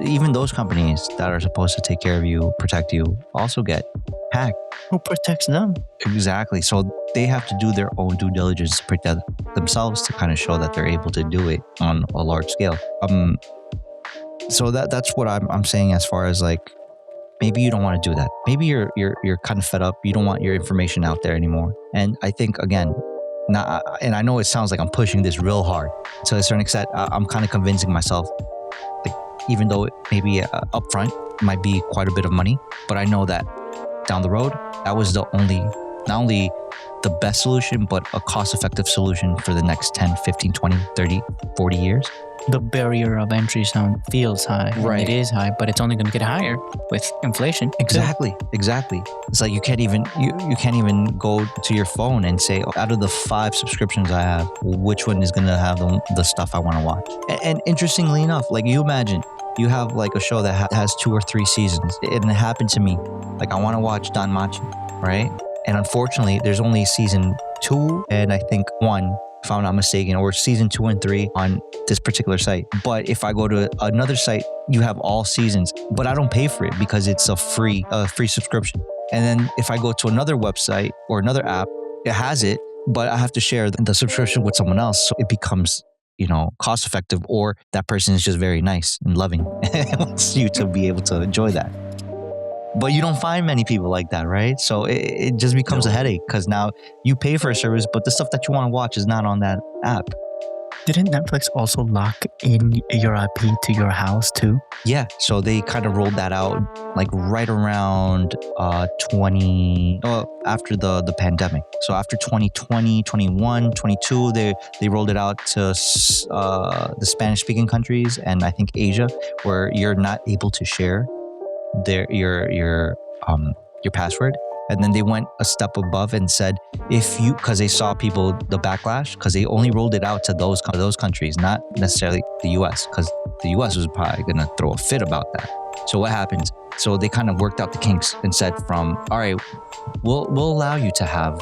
even those companies that are supposed to take care of you, protect you, also get hacked. Who protects them? Exactly. So they have to do their own due diligence to protect themselves to kind of show that they're able to do it on a large scale. So that's what I'm saying as far as like, maybe you don't want to do that. Maybe you're kind of fed up. You don't want your information out there anymore. And I think again, and I know it sounds like I'm pushing this real hard. To a certain extent, I'm kind of convincing myself, like, even though it maybe upfront might be quite a bit of money, but I know that down the road, that was not only the best solution, but a cost-effective solution for the next 10, 15, 20, 30, 40 years. The barrier of entry feels high. Right. It is high, but it's only going to get higher with inflation. Exactly. It's like you can't even go to your phone and say, out of the 5 subscriptions I have, which one is going to have the stuff I want to watch. And interestingly enough, like, you imagine you have like a show that has 2 or 3 seasons, and it happened to me. Like, I want to watch Don Machi, right? And unfortunately, there's only season 2 and I think 1, if I'm not mistaken, or season 2 and 3 on this particular site. But if I go to another site, you have all seasons, but I don't pay for it because it's a free subscription. And then if I go to another website or another app, it has it, but I have to share the subscription with someone else. So it becomes, cost effective, or that person is just very nice and loving and wants you to be able to enjoy that. But you don't find many people like that, right? So it just becomes a headache because now you pay for a service, but the stuff that you want to watch is not on that app. Didn't Netflix also lock in your IP to your house too? Yeah, so they kind of rolled that out like right around after the pandemic. So after 2020, 21, 22, they rolled it out to the Spanish-speaking countries and I think Asia, where you're not able to share your password. And then they went a step above and said, because they saw the backlash, because they only rolled it out to those countries, not necessarily the US, because the US was probably going to throw a fit about that. So what happens? So they kind of worked out the kinks and said all right, we'll allow you to have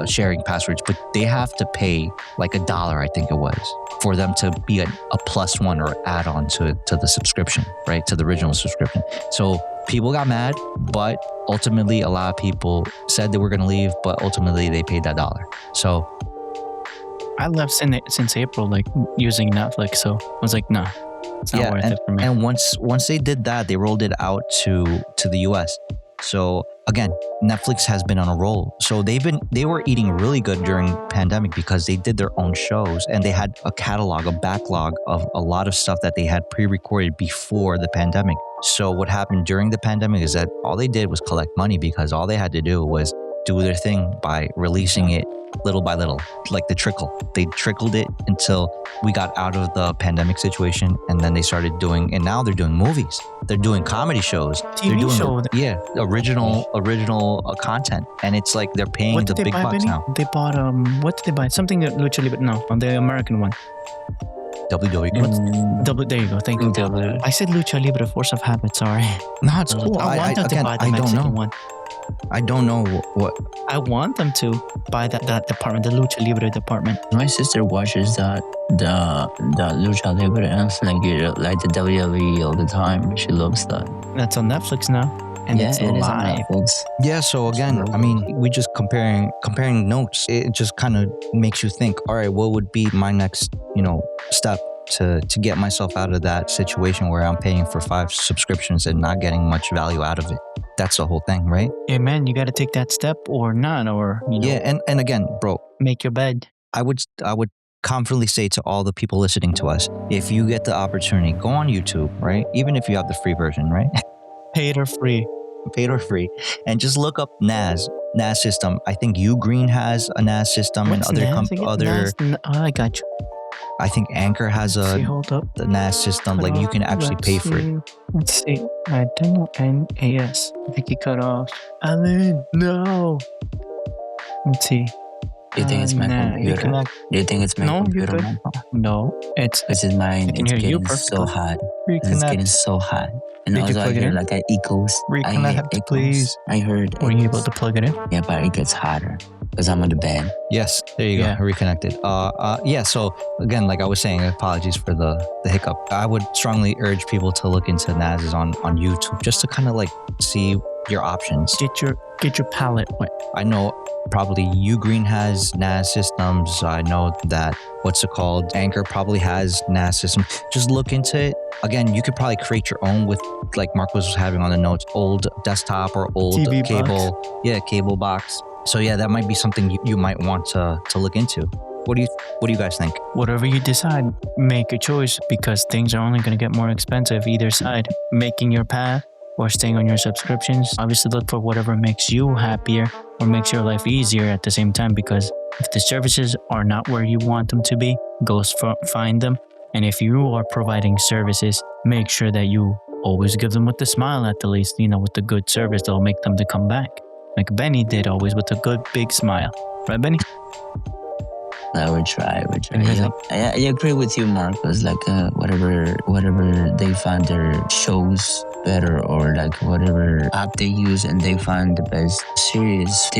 sharing passwords, but they have to pay like $1, I think it was, for them to be a +1 or add on to the subscription, right? To the original subscription. So people got mad, but ultimately a lot of people said they were going to leave, but ultimately they paid that $1. So I left since April, like using Netflix. So I was like, nah, it's not worth it for me. And once they did that, they rolled it out to the US. So again, Netflix has been on a roll. So they were eating really good during pandemic because they did their own shows and they had a backlog of a lot of stuff that they had pre-recorded before the pandemic. So what happened during the pandemic is that all they did was collect money because all they had to do was do their thing by releasing it little by little, like the trickle. They trickled it until we got out of the pandemic situation, and then they started and now they're doing movies. They're doing comedy shows. TV show. Yeah, original content, and it's like they're paying the big bucks now. They bought what did they buy? Something that Lucha Libre. No, the American one. WWE. There you go. Thank you. I said Lucha Libre, Force of Habit. Sorry. No, it's cool. I want them to buy the Mexican one. I don't know what. I want them to buy that department, the Lucha Libre department. My sister watches the Lucha Libre and like the WWE all the time. She loves that. That's on Netflix now, and it's it is on live. Netflix. Yeah, so again, I mean, we just comparing notes. It just kind of makes you think, all right, what would be my next, step to get myself out of that situation where I'm paying for 5 subscriptions and not getting much value out of it. That's the whole thing, right? Yeah, man, you got to take that step or not, or Yeah, and again, bro, make your bed. I would confidently say to all the people listening to us, if you get the opportunity, go on YouTube, right? Even if you have the free version, right? Paid or free. Paid or free, and just look up Nas NAS system. I think Ugreen has a NAS system, What's and NAS again? I got you. I think Anchor has Let's see, a hold up. the NAS system. Like, you can actually pay for it. Let's see. I demo NAS. I think he cut off. Alan, no. Let's see. Do you think it's my computer? Reconnect. Do you think it's my No, you're computer? good. Marco? No, it's This is mine. I can It's hear you getting so perfectly. hot. It's getting Reconnect. so hot. And Did you also I plug it hear in? like an echoes. I hear Reconnect, echoes. please. I heard Were you able echoes. to plug it in? Yeah, but it gets hotter because I'm on the bed. Yes, there you Yeah. go. Reconnected. Yeah. So again, like I was saying, apologies for the hiccup. I would strongly urge people to look into NASs on YouTube just to kind of like see your options. Get your palate wet. I know probably Ugreen has NAS systems. I know that Anchor probably has NAS systems. Just look into it. Again, you could probably create your own with, like Marcos was having on the notes, old desktop or old TV cable. box. Yeah, cable box. So yeah, that might be something you might want to look into. What do you guys think? Whatever you decide, make a choice because things are only going to get more expensive either side. Making your path or staying on your subscriptions. Obviously, look for whatever makes you happier or makes your life easier at the same time, because if the services are not where you want them to be, find them. And if you are providing services, make sure that you always give them with a smile at the least, with the good service that'll make them to come back. Like Benny did always with a good big smile. Right, Benny? I would try. Yeah. I agree with you, Marcos. Like whatever they find their shows better, or like whatever app they use and they find the best series.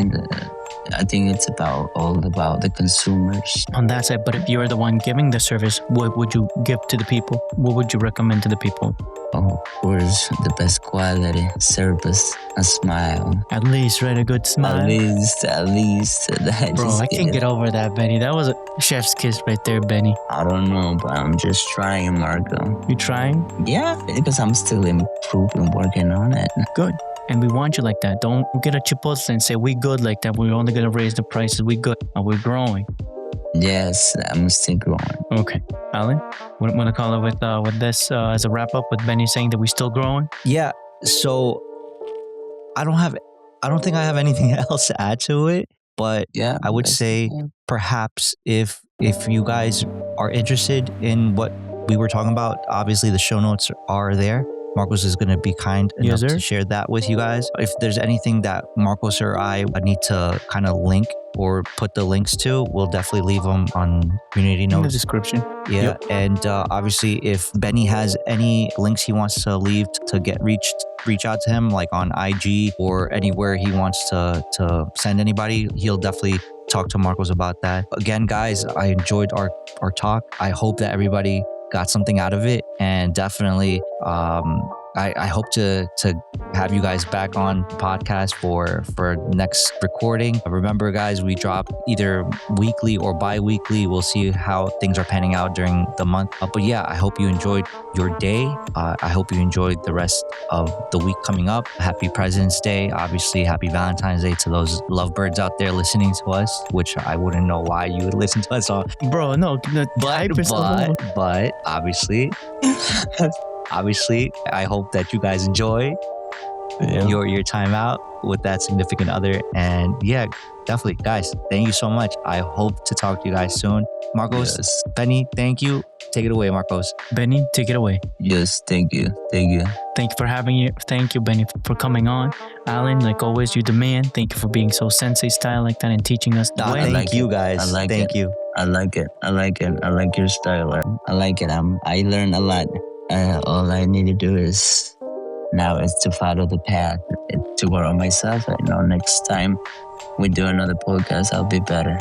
I think it's all about the consumers. On that side, but if you're the one giving the service, what would you give to the people? What would you recommend to the people? Oh, of course, the best quality service, a smile. At least, right? A good smile. At least. That Bro, just I can't get over that, Benny. That was a chef's kiss right there, Benny. I don't know, but I'm just trying, Marco. You trying? Yeah, because I'm still improving, working on it. Good. And we want you like that. Don't get a Chipotle and say we good like that. We're only gonna raise the prices. We good. We're growing. Yes, I'm still growing. Okay, Alan, want to call it with this as a wrap up with Benny saying that we're still growing? Yeah. So I don't think I have anything else to add to it. But Yeah, I would say perhaps if you guys are interested in what we were talking about, obviously the show notes are there. Marcos is going to be kind enough to share that with you guys. If there's anything that Marcos or I need to kind of link or put the links to, we'll definitely leave them on community notes. In the description. Yeah. Yep. And obviously, if Benny has any links he wants to leave to get reach out to him, like on IG or anywhere he wants to send anybody, he'll definitely talk to Marcos about that. Again, guys, I enjoyed our talk. I hope that everybody got something out of it, and definitely I hope to have you guys back on podcast for next recording. Remember, guys, we drop either weekly or bi-weekly. We'll see how things are panning out during the month. But yeah, I hope you enjoyed your day. I hope you enjoyed the rest of the week coming up. Happy President's Day. Obviously, happy Valentine's Day to those lovebirds out there listening to us, which I wouldn't know why you would listen to us on. Bro, no, But obviously, I hope that you guys enjoy your time out with that significant other. And yeah, definitely, guys, thank you so much. I hope to talk to you guys soon. Marcos, Benny, thank you. Take it away, Marcos. Benny, take it away. Yes, thank you. Thank you for having you. Thank you, Benny, for coming on. Alan, like always, you're the man. Thank you for being so sensei style like that and teaching us the way. Thank you, guys. Thank you. I like it. I like your style. I like it. I learned a lot. All I need to do is to follow the path, to work on myself. Next time we do another podcast, I'll be better.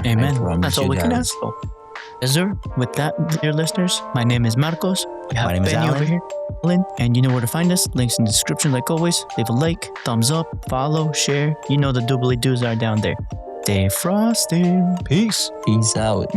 Amen. That's all we can ask for. Yes, sir. With that, dear listeners, my name is Marcos. We have Benny Alan. over here. Alan, and you know where to find us. Links in the description, like always. Leave a like, thumbs up, follow, share. You know the doobly doos are down there. Stay frosty. Peace. Peace out.